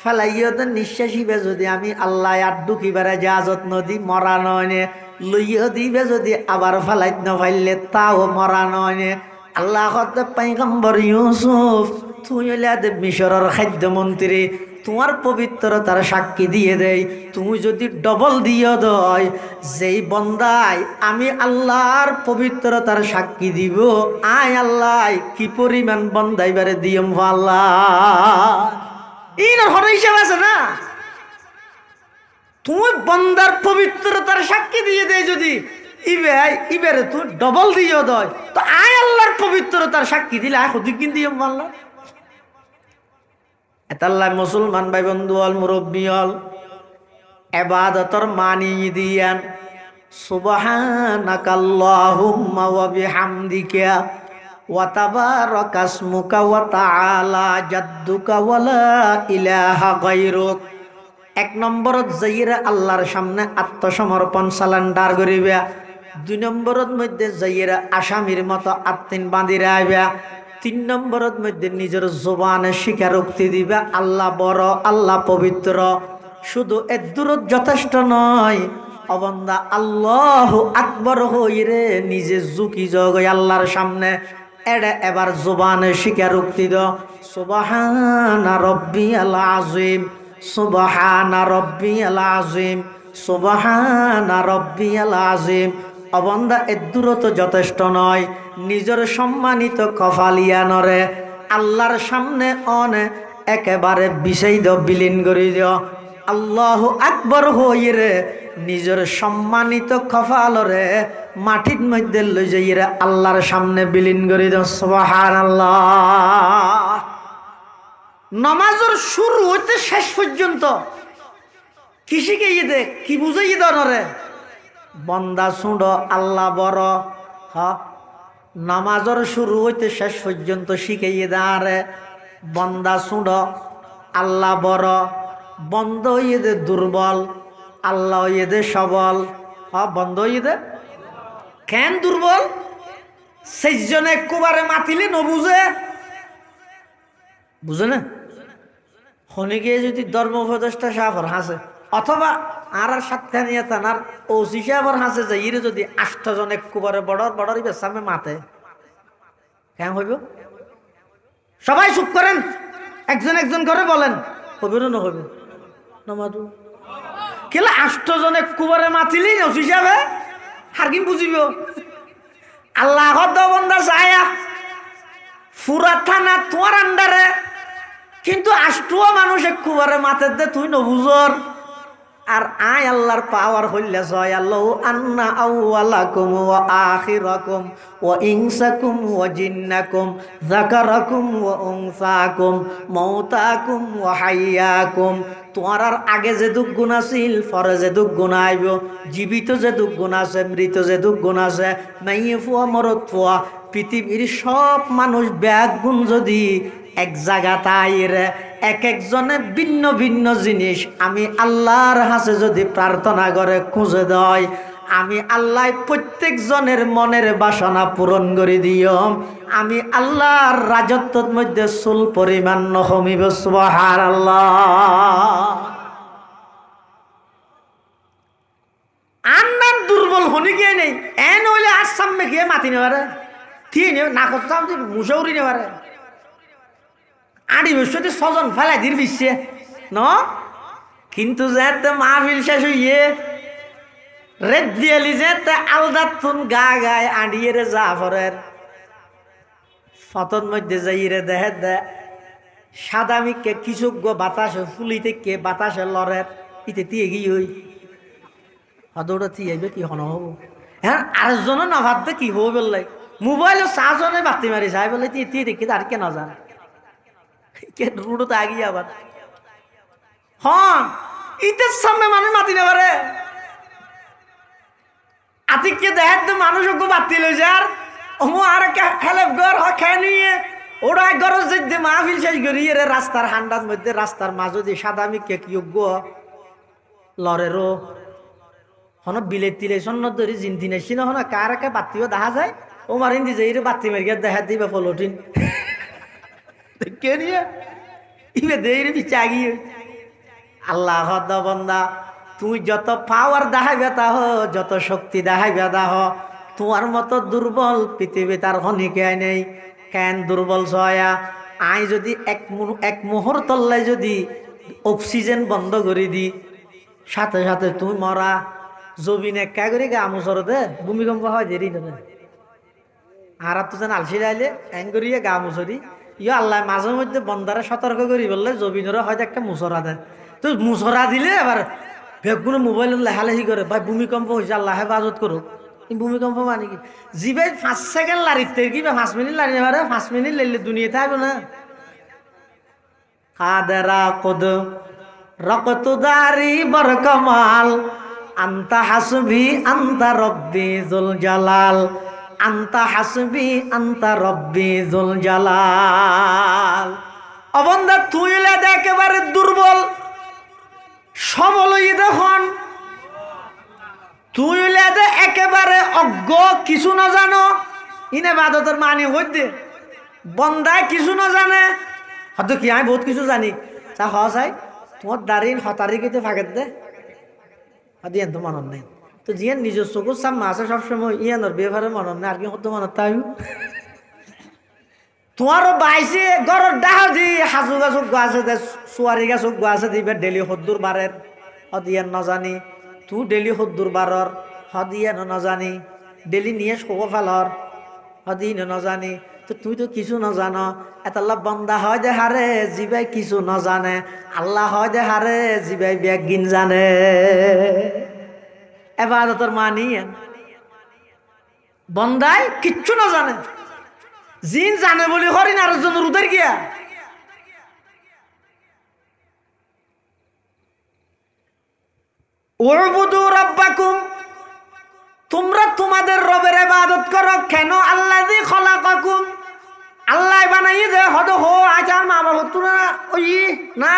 ফেলাইও তো নিঃশ্বাসিবে যদি আমি আল্লাহ আর ডুকিবারে জাহাজত নদী মরা নয়, লইও দিবে যদি আবার ফেলাই নফাইলে তাও মরা নয়। আল্লাহ পয়গম্বর ইউসুফ, তুই হলে মিশরের খাদ্যমন্ত্রী, তোমার পবিত্রতার সাক্ষী দিয়ে দেয়, তুমি যদি ডবল দিয়ে দয়, যেই বন্দায় আমি আল্লাহর পবিত্রতার সাক্ষী দিব, আয় আল্লাহ কি পরিমাণ বন্দাইবারে দিয়ম আল্লাহ, এই হর হিসাব আছে না। তুমি বন্দার পবিত্রতার সাক্ষী দিয়ে দেয় যদি ইবারে তুই ডবল দিয়ে দয়, তো আয় আল্লাহর পবিত্রতার সাক্ষী দিলে আয় হদি কিন দিয়ম আল্লাহ। এতাল্লাহ মুসলমান ভাই বন্ধু হল, মুরব্বী হল, ইবাদতর মানি দিয়ান সুবহানাকাল্লাহুম্মা ওয়া বিহামদিকা ওয়া তাবারাকা ইসমুকা ওয়া তাআলা জাদ্দুকা ওয়া লা ইলাহা গায়রুক। 1 নম্বরত যাইরা আল্লাহর সামনে আত্মসমর্পণ সালেন্ডার করিবা। 2 নম্বরত মধ্যে যাইরা আসামির মতো আত্মিন বাঁধিরা আইবা। 3 নম্বরত মধ্যে নিজের জবানে স্বীকারোক্তি দিবা আল্লাহ বড়, আল্লাহ পবিত্র। শুধু এদূরত যথেষ্ট নয়, অবন্দা আল্লাহু আকবার হইরে নিজে ঝুঁকি যোগ আল্লাহর সামনে এডে এবার জবানে স্বীকারোক্তি দ সুবহানা রাব্বিয়াল আযীম, সুবহানা রাব্বিয়াল আযীম, সুবহানা রাব্বিয়াল আযীম। অবন্দা এদূরত যথেষ্ট নয়, নিজের সম্মানিত কফালিয়ানরে আল্লাহর সামনে অনে একেবারে বিষয় দ বিলীন করে দিও। আল্লাহু আকবার হইরে নিজের সম্মানিত কফালরে মাটির মধ্যে লই যাইরে আল্লাহর সামনে বিলীন করে দিও। সুবহানাল্লাহ। নামাজের শুরু হইতে শেষ পর্যন্ত কি শিখাইয়ে দে, কি বুঝাইয়ে দরে বন্দা শুড আল্লাহ বড়। নামাজের শুরু হইতে শেষ পর্যন্ত শিখাইয়ে দাঁড়ে বন্দা ছোট আল্লাহ বড়, বন্ধ হইয়ে দে দুর্বল আল্লাহ হইয়ে দে সবল। বন্ধ হইয়ে দে কেন দুর্বল? সেইজনে একবারে মাতিলে নবুঝে, বুঝে না? হনিকে যদি ধর্ম উপদেষ্টা সাহর হাসে অথবা আর সাতখানিয়া থানার ওসি সাহর হাসে যে ইরে যদি 8 জন একবারে বড় সামনে মাতে কেন হইব? সবাই চুপ করেন, একজন একজন করে বলেন, হবে না হবে না মাতু কেলে 8 জন একবারে মাতিলি ওসি সাহেবে হারকিম বুঝিব। আল্লাহ বন্দা চায়া পুরা থানা তোমার আন্ডারে, কিন্তু 8টা মানুষ একবারে মাথার দে তুই নবুজর। আর আয় আল্লাহর পাওয়ার হইলে জয় আল্লাহ আন্না আউওয়ালাকুম ওয়া আখিরাকুম ওয়া ইনসাকুম ওয়া জিন্নাকুম যাকারাকুম ওয়া উনসাকুম মাউতাকুম ওয়া হাইয়াকুম। তোমার আর আগে যে দুঃখ গুণ আছিল, পরে যে দুঃখ গুণ আইব, জীবিত যে দুঃখ গুণ আছে, মৃত যে দুঃখ গুণ আছে, মাইয়ে ফুয়া মরত ফুয়া, পৃথিবীর সব মানুষ ব্যাগ গুণ যদি এক জায়গাতে আইরে এক একজনে ভিন্ন ভিন্ন জিনিস আমি আল্লাহর হাতে যদি প্রার্থনা করে খুঁজে দেয়, আমি আল্লাহ প্রত্যেক জনের মনের বাসনা পূরণ করে দিও। আমি আল্লাহর রাজত্বের মধ্যে চুল পরিমাণ নহমিব। সুবহানাল্লাহ। আন্নার দুর্বল হনি কে নেই এন হইলে আর সামনে গিয়ে মাতি নেবারে ঠিক না করতাম মুসৌরি নেবারে আড়ি বছর 6 জন ফেলাই দির বিশ্বে ন, কিন্তু যেতে মাহফিল শেষ হইয়ে রেড দিয়ালি যেতে আলদার তুন গা গায় আড়িয়ে রে জাফরের ফতন মধ্যে যাইরে দেহে দে সাদামিকে কিছু বাতাসে ফুলিতে কে বাতাসে লড়ের ইতে দিয়ে গিয়ে হই হদৌড়া থিয়ে আইবে কি হন হব। হ্যাঁ আরেকজনও না ভাবতে কি হবো বললাই মোবাইলে 4 জনে বাতি মারি যাই বলে তুই দেখি আর কে না জান কে রুডো তো আগিয়ে আবার হন ইতের সামনে মানুষ মাতি না পারে আতিককে দেখার তো মানুষ ওকে বাতি লই যার ওমো আর হেলেপ ঘর খেয়ে নিয়ে ওরা গরজ যে মাহফিল শেষ করিয়ে রে রাস্তার হান্ডার মধ্যে রাস্তার মাঝে দিয়ে সাদামি কে যোগ্য লরেরও হন বিলে তিলে সন্ন ধরি জিন্তি নেছি না হন কার একে বাতিও দেখা যায় ও মারিন দি যাই রে বাতি মেরিয়া দেখা দিবে ফলোটিন কে নিয়ে ইবে দেই রে বিচাগিয়ে। আল্লাহ বন্দা তুই যত পাওয়ার দেখাইবে তা হ, যত শক্তি দেখাইবে দাহ, তোমার মতো দুর্বল পৃথিবী তার হনিকে নেই। কেন দুর্বল ছয়া আই যদি এক মুহূর্তল্লাই যদি অক্সিজেন বন্ধ করে দি সাথে সাথে তুই মরা জবিন একা করে গা মুসর দে ভূমিকম্প হয় দেরি না আর তো যেন আলসি যাইলে এং করিয়ে গা মুসরি ইয়ে আল্লাহ মাঝে মধ্যে বন্দারে সতর্ক করি বললে জবিনেরও হয়তো একটা মুসরা দেয় তো মুসরা দিলে আবার বেগুলো মোবাইলত লেখালেখি করে ভাই ভূমিকম্প হয়েছে আল্লাহ হেফাজত করুক। ভূমিকম্প মানে কি জি ভাই 5 সেকেন্ড লাড়িতে কি 5 মিনিট লাড়িয়ে পারে 5 মিনিট লাইলে দুনিয়াতে আইব না। কাদেরা কদ রকতদারি বরকমাল আন্তা হাসবি আন্তা রব্বি জুল জালাল আন্তা হাসবি আন্তা রব্বি জুল জালাল। অবন্দা তুই একেবারে দুর্বল সবল দেখুন তুই একেবারে অজ্ঞ কিছু না জানো ইনে বাদতের মানি হইতে বন্দায় কিছু না জানে হয়তো কি আমি বহুত কিছু জানি তা চাই তোমার দাঁড়িয়ে হতারি কেটে ফাঁকের দে দিয়েন তো মনত নেই তো জিয়ান নিজের চকুর সামনে আছে সবসময় ইয়ানোর ব্যবহারে মনত নেই আর কি হতো মনত তাই তোমারও বাইছে গরর ডাহ দি হাজু গাছ আছে দে চুয়ারি গাছ আছে দিবে ডেলি সদ্দুর বারের হদিয়ান নজানি তুই ডেলি সদ্দুর বারর হদিয়ান নজানি ডেলি নিয়ে শোক ফেলর হদিন নজানি তো তুই তো কিছু নজান এতাল্লা বন্দা হয় যে হারে জিবাই কিছু নজানে আল্লাহ হয় যে হারে জিবাই ব্যাগিন জানে এবার তোর মানি বন্দাই কিচ্ছু না জানে জিন জানে বলি হরিণ আর জন রুদের গিয়া উবুদু রাব্বাকুম তোমরা তোমাদের রবের ইবাদত করো কেন আল্লাযী খলাকাকুম আল্লাহ বানাইয়ে দে হদ হো আচার মা বাবা তোরা ওই না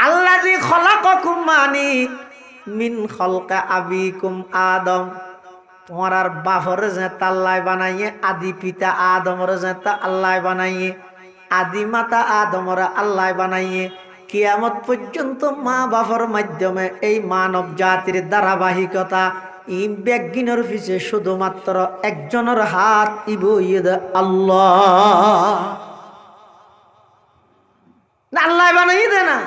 আল্লাযী খলাকাকুম মানি মিন খলকা আবিকুম আদম, তোমার আর বাপরে যে আল্লাহ বানাইয়ে, আদি পিতা আদমরে যে আল্লাহ বানাইয়ে, আদি মাতা আদমরে আল্লাহ বানাইয়ে, কিয়ামত পর্যন্ত মা বাবার মাধ্যমে এই মানব জাতির ধারাবাহিকতা ই ব্যাগিনের পিছে শুধুমাত্র একজনের হাত ইবুইদ আল্লাহ। আল্লাহ বানাইয়ে দে না,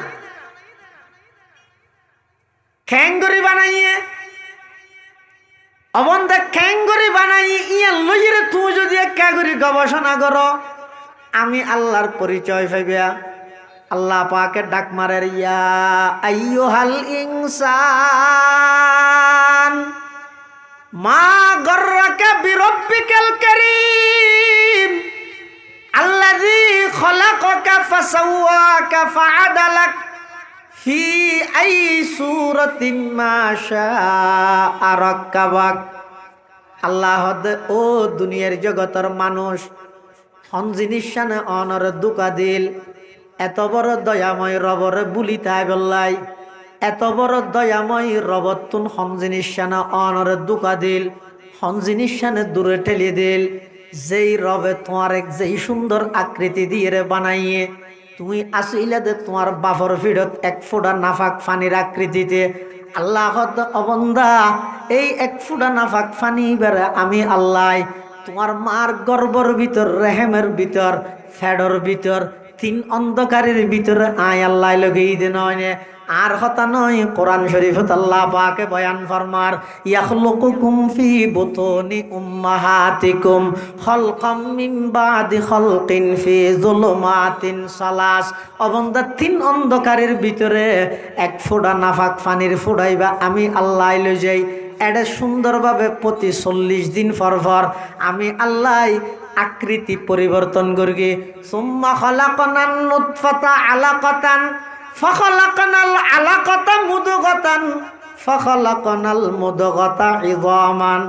খ্যাঙ্গরি বানাইয়ে অবন্ধা খ্যাঙ্গরি বানাইয়ে ইয়া লইরে তুই যদি একা করে গবেষণা করো, আমি আল্লাহর পরিচয় পাইবা। আল্লাহ পাকে ডাক মারে, ইয়া আইয়ুহাল ইনসান মা গররাকা বিরব্বিকাল কারীম আল্লাযী খলাকাকা ফাসাওয়াকা ফাআদালাক ফি আই সূরাতিন মা শাআ রাক্কাবাক। আল্লাহ ও দুনিয়ার জগতের মানুষ হন জিনিস শানে অনর দুকা দিল, এত বড় দয়াময় রবরে বুলিতাই বললাই, এত বড় দয়াময় রবত তুন হন জিনিস শানে অনর দুকা দিল, হন জিনিস শানে দূরে ঠেলে দিল। যেই রবে তোমার এক যেই সুন্দর আকৃতি দিয়ে রে বানাইয়ে, তুমি আসিলে দে তোমার বাফর ফিরত এক ফোঁটা নাফাক ফানির আকৃতিতে। আল্লাহ অবন্দা এই এক ফোঁটা নাফাক ফানি বেড়ে আমি আল্লাহ তোমার মার গর্বর ভিতর, রেহেমের ভিতর, ফ্যাডর ভিতর, তিন অন্ধকারের ভিতরে আয় আল্লাহ লগেই দে নয় আর কথা নয়। কোরআন শরীফত আল্লাহ পাকে বয়ান ফরমার, ইয়াখলুকুকুম ফি বুতুনি উম্মাহাতিকুম খালকাম মিন বাদি খালকিন ফি যুলুমাতিন সালাস। অবন্দা তিন অন্ধকারের ভিতরে এক ফোঁটা নাফাক পানির ফোঁটাইবা আমি আল্লাহ লই যাই। এটা সুন্দরভাবে প্রতি 40 দিন পর পর আমি আল্লাহ আকৃতি পরিবর্তন করি। সুম্মা খালাকনান নুতফাতা আলাকাতান ফাখালাকনাল আলাকাতা মুদগাতান ফাখালাকনাল মুদগাতা ইযামান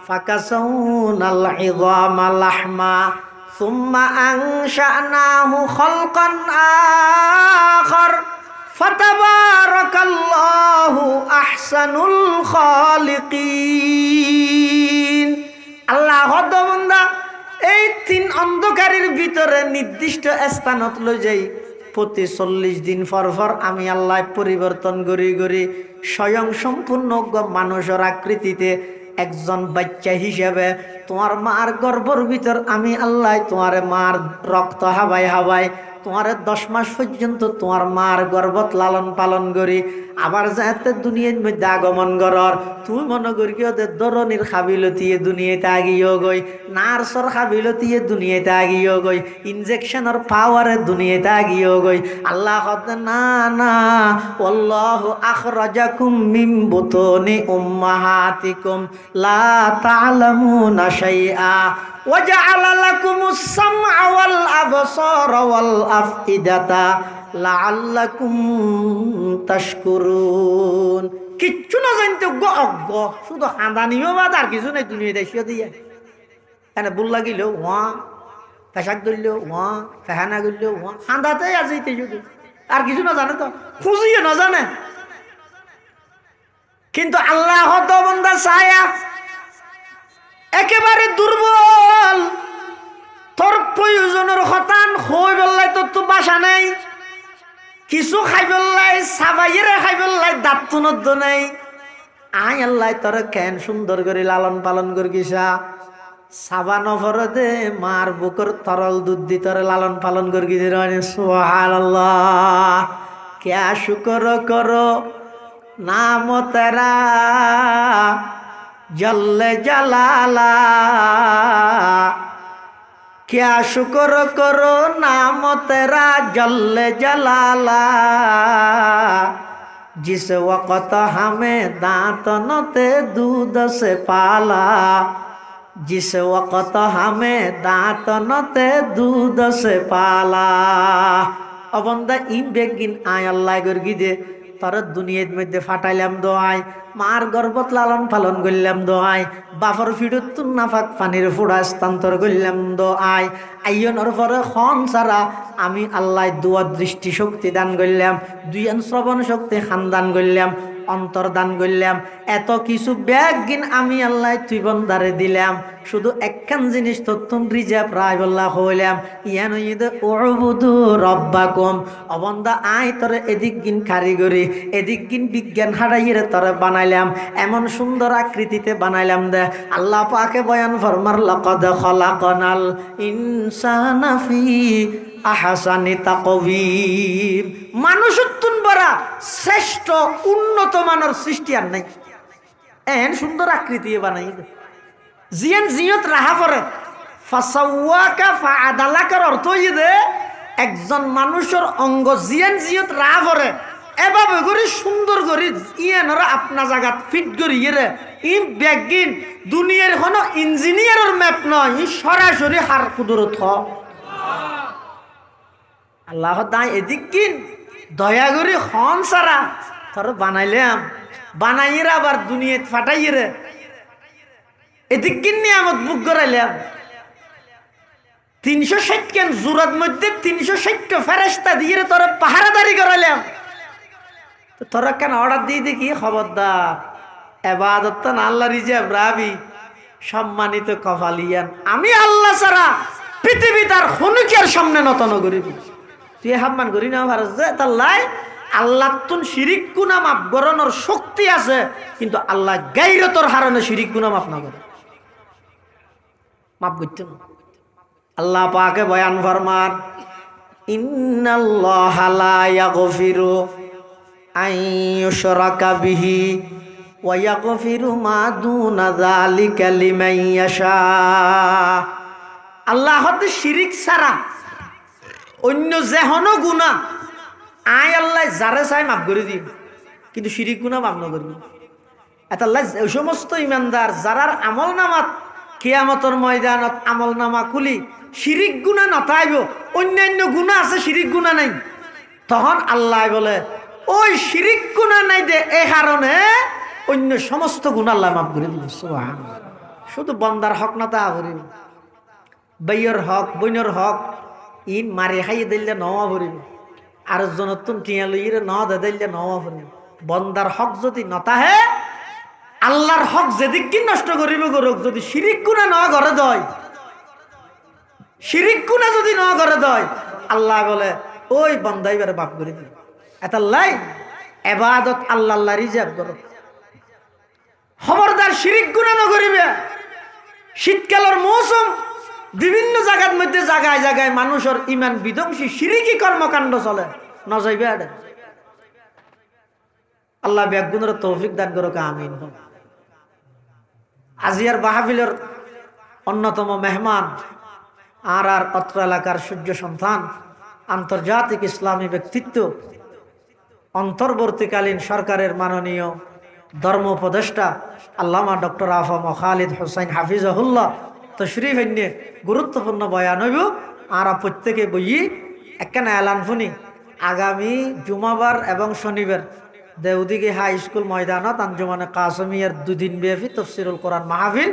ফাকাসাউনাল ইযামা লাহমা সুম্মা আনশানাহু খালকান আখার ফাতাবারাকাল্লাহু আহসানুল খালিকিন। আল্লাহ বান্দা এই তিন অন্ধকারের ভিতরে নির্দিষ্ট স্থানত লই যাই প্রতি 40 দিন পর পর আমি আল্লাহ পরিবর্তন করি করি স্বয়ং সম্পূর্ণ মানুষের আকৃতিতে একজন বাচ্চা হিসেবে তোমার মার গর্ভর ভিতর আমি আল্লাহ তোমার মার রক্ত হাবাই হাবাই তোমার 10 মাস পর্যন্ত তোমার মার গর্ভত লালন পালন করি। আবার যাতে দুনিয়ার মধ্যে আগমন করার তুই মনে করি ওদের ধরনের খাবিলতিয়ে দুনিয়াতে আগিয়েও গই, নার্সর খাবিলতিয়ে দুনিয়াতে আগিয়েও গই, ইনজেকশনের পাওয়ারে দুনিয়াতে আগিয়েও গই। আল্লাহ না না আল্লাহু আখরাজাকুম মিন বুতুনি উম্মাহাতিকুম লা তা'লামুনা শাইআ ওয়াজআলা লাকুমুস সামআ ওয়াল আবসারা ওয়াল আফইদাতা লাআল্লাকুম তাশকুরুন। কিচ্ছু না জানতে অজ্ঞ, শুধু হাঁদানিও বাদ আর কিছু নাই দুনিয়াতে এসে দিয়ে এনে বুল লাগিল ওয়া পেশাক ধরলেও ওয়া ফেহানা করলেও ওয়া হাঁদাতেই আজিতে শুধু আর কিছু না জানে, তো খুঁজিও না জানে। কিন্তু আল্লাহ তো বান্দা ছায়া একেবারে দুর্বল, তোর প্রয়োজনের হতান হই বললাই তোর তো বাসা নেই, কিছু খাই বললাই সাবাইয়ের খাই বললাই দাঁত তুনদ্দ নেই। আই আল্লাহ তোর কেন সুন্দর করে লালন পালন করিসা সাবা নফর দে মার বুকর তরল দুধ দি তোর লালন পালন করি। সুবহানাল্লাহ, ক্যা শুকর করো নাম তেরা জল্লে জালালা, क्या शुक्र करो नाम तेरा जल्ले जलाला, जिस वक़्त हमें दांतन ते दूध से पाला, जिस वक़्त हमें दांतन ते दूध से पाला। अबंदा इन बेगिन आय अल्लाह गुरगी दे তোর দুনিয়ার মধ্যে ফাটাইলাম দোয়াই, মার গর্ভত লালন পালন করলাম দোয়াই, বাপর ফিডুত তুন নাফাক পানির ফুড়া স্থান্তর করলাম দোয়াই, আইয়নের পরে খন ছাড়া আমি আল্লাহ দুয়া দৃষ্টি শক্তি দান করলাম, দুইয়ান শ্রবণ শক্তি খান দান করলাম, অন্তর দান করলাম, এত কিছু ব্যাগিন আমি আল্লাহ তুই বন্দারে দিলাম। শুধু একখান জিনিস তো তুম রিজার্ভ রায় বল্লা হইলাম, ইয়ান উবুদু রব্বাকুম, অবন্দা আয় তোরে এদিক গিন কারিগরি, এদিক গিন বিজ্ঞান হারাইয়ে তোরে বানাইলাম, এমন সুন্দর আকৃতিতে বানাইলাম দে। আল্লাহ পাকে বয়ান ফরমার লাকাদ খলাকনাল ইনসানা ফি আহসানি তাকওয়িম, মানুষ তুন বড়া শ্রেষ্ঠ উন্নত মানের সৃষ্টি আর নাই, এন সুন্দর আকৃতি বানাই জিয়ান জিয়ত রাহা পরে ফাসাওয়াকা ফাআদালাকার অর্থ দে একজন মানুষের অঙ্গ জিয়ান জিয়ত রাহা পরে এভাবে করে সুন্দর করে ইয়ানরা আপনা জায়গাত ফিট করি রে, ই ব্যাগিন দুনিয়ার কোনো ইঞ্জিনিয়ারের ম্যাপ নয়, ই সরাসরি হার কুদরত হ আল্লাহ দায় এদিক কিন দয়া করে খন সারা তোর বানাইলাম, বানাইয়েরা আবার দুনিয়াত ফাটাইয়ে রে এদিক কিন নিয়ামত বুক করাইলাম। 360 কেন জুরাত মধ্যে 360টা ফেরেশতা দিয়ে তোর পাহারাদারি করাইলাম, তো তোরা কেন অর্ডার দিয়ে দেখি খবরদার এবাদত না আল্লাহ রিজার্ভ রাবি সম্মানিত কপালিয়ান, আমি আল্লাহ ছাড়া পৃথিবী তার হনুকের সামনে নতন করিবি, তুই হাম্মান করি না ভারত যে তার লাই আল্লাহ তুন শিরিক গুনাহ মাফ করানোর শক্তি আছে, কিন্তু আল্লাহ গায়রতর হারণে শিরিক গুনাহ মাফ না করে, মাফ করতে না। আল্লাহ পাকে বয়ান ফরমান ইন্নাল্লাহা লা ইয়াগফিরু আন ইউশরাকা বিহি ওয়া ইয়াগফিরু মা দুনা যালিকা লিমান ইয়াশা, আল্লাহ হতে শিরিক ছাড়া অন্য যেহনো গুনাহ আয় আল্লাহ যারে চাই মাফ করে দিই, কিন্তু শিরিক গুনাহ মাফ না করবি। আল্লাহ ওই সমস্ত ইমানদার যারার আমল নামাত কিয়ামতের ময়দানত আমল নামা খুলি শিরিক গুনাহ নথাইব, অন্যান্য গুনাহ আছে শিরিক গুনাহ নাই, তখন আল্লাহ বলে ওই শিরিক গুনাহ নাই দে এই কারণে অন্য সমস্ত গুনাহ আল্লাহ মাফ করে দিবে। সুবহানাল্লাহ। শুধু বন্দার হক না তা করিব, বাইয়ের হক বইনের হক ইন মারি খাইয়ে দিলে নওয়া ভরিব, আর জনতুন টিয়া লইরে ন দে দিলে নওয়া ভরিব। বন্দার হক যদি নতাহে আল্লাহর হক যেদিক কি নষ্ট করিব করুক, যদি শিরিক গুনাহ ন করে দয়, শিরিক গুনাহ যদি ন করে দয় আল্লাহ বলে ওই বন্দাই বারে মাফ করে দিবে। এতাল্লাই ইবাদত আল্লাহ রিজার্ভ করো, খবরদার শিরিক গুনাহ ন করিবে। শীতকালের মৌসুম বিভিন্ন জায়গার মধ্যে জায়গায় জায়গায় মানুষের ইমান বিধ্বংসী শিরিকি কর্মকাণ্ড চলে, ন যাইবে আরে আল্লাহ ব্যাগুনের তৌফিক দান করো, আমিন। আজিয়ার মাহফিলের অন্যতম মেহমান আর অত্র এলাকার সূর্য সন্তান, আন্তর্জাতিক ইসলামী ব্যক্তিত্ব, অন্তর্বর্তীকালীন সরকারের মাননীয় ধর্ম উপদেষ্টা আল্লামা ডক্টর আফম খালিদ হোসাইন হাফিজাহুল্লাহ তশরিফ এনে গুরুত্বপূর্ণ বয়ান হইব। আর প্রত্যেকে বই একখানা এলান শুনি আগামী জুমাবার এবং শনিবার দেউদিঘি হাই স্কুল ময়দানত আঞ্জুমানে কাসমিয়ার 2 দিন ব্যাপী তফসিরুল কোরআন মাহফিল,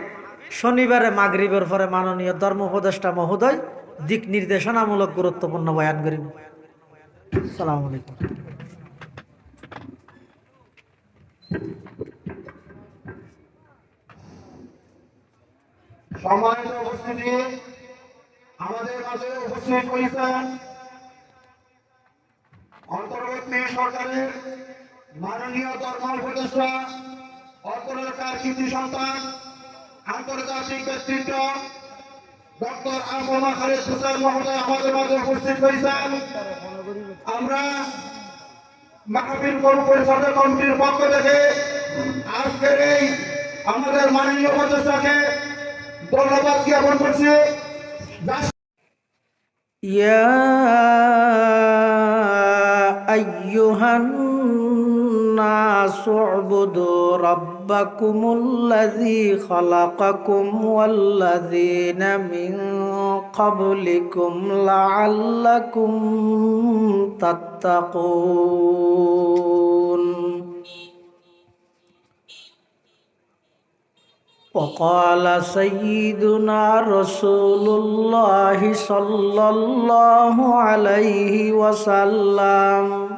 শনিবারে মাগরিবের পরে মাননীয় ধর্ম উপদেষ্টা মহোদয় দিক নির্দেশনামূলক গুরুত্বপূর্ণ বয়ান করিব। আসসালামু আলাইকুম। সম্মানিত উপস্থিতি, আমাদের মাঝে উপস্থিত হয়েছেন অন্তর্বর্তী সরকারের মাননীয় ধর্ম উপদেষ্টা, অত্র এলাকার কৃতি সন্তান, আন্তর্জাতিক ব্যক্তিত্ব ডক্টর আফম খালিদ হোসেন মহোদয় আমাদের মাঝে উপস্থিত হয়েছেন। আমরা মাহফিল পরিষদের কমিটির পক্ষ থেকে আজকের এই আমাদের মাননীয় উপদেষ্টাকে ধন্যবাদ জ্ঞাপন করছি। ইয়া আইয়ুহান নাসু উবুদু রাব্বাকুম ربكم الذي خلقكم والذين من قبلكم لعلكم تتقون وقال سيدنا رسول الله صلى الله عليه وسلم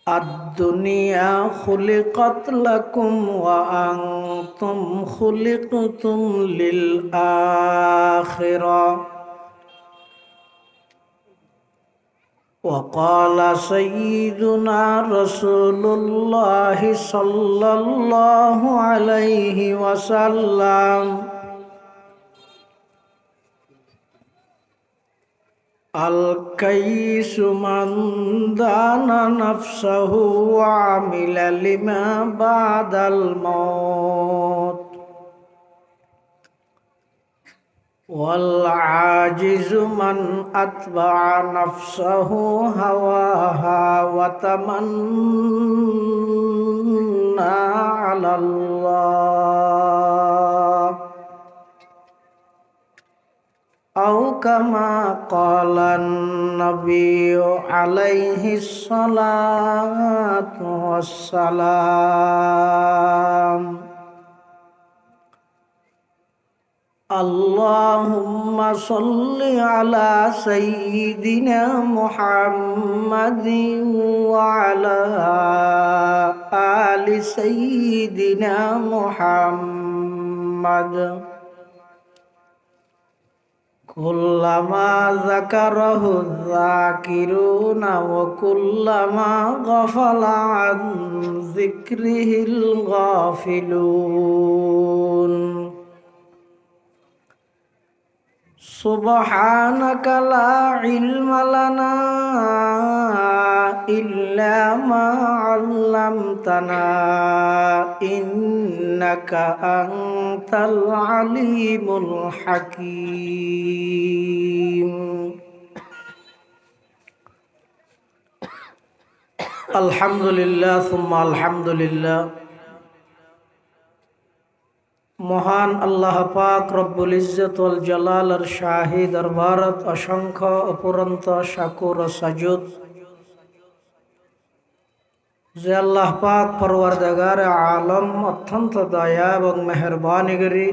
الدنيا خلقت لكم وأنتم خلقتم للآخرة وقال سيدنا رسول الله صلى الله عليه وسلم الكيس من دان نفسه وعمل لما بعد الموت والعاجز من أتبع نفسه هواها وتمنى على الله أو كما قال النبي عليه الصلاة والسلام اللهم صل على سيدنا محمد وعلى آل سيدنا محمد كلما ذكره الذاكرون وكلما غفل عن ذكره الغافلون سبحانك لا علم لنا إلا ما علمتنا إنك أنت العليم الحكيم الحمد لله ثم الحمد لله মহান আল্লাহ পাক রব্বুল ইজ্জত ওয়াল জালালের শাহী দরবারত অসংখ্য অপুরন্ত শাকুর ও সাজুদ যে আল্লাহ পাক পরওয়ারদিগার আলম অত্যন্ত দয়া এবং মেহেরবানি করি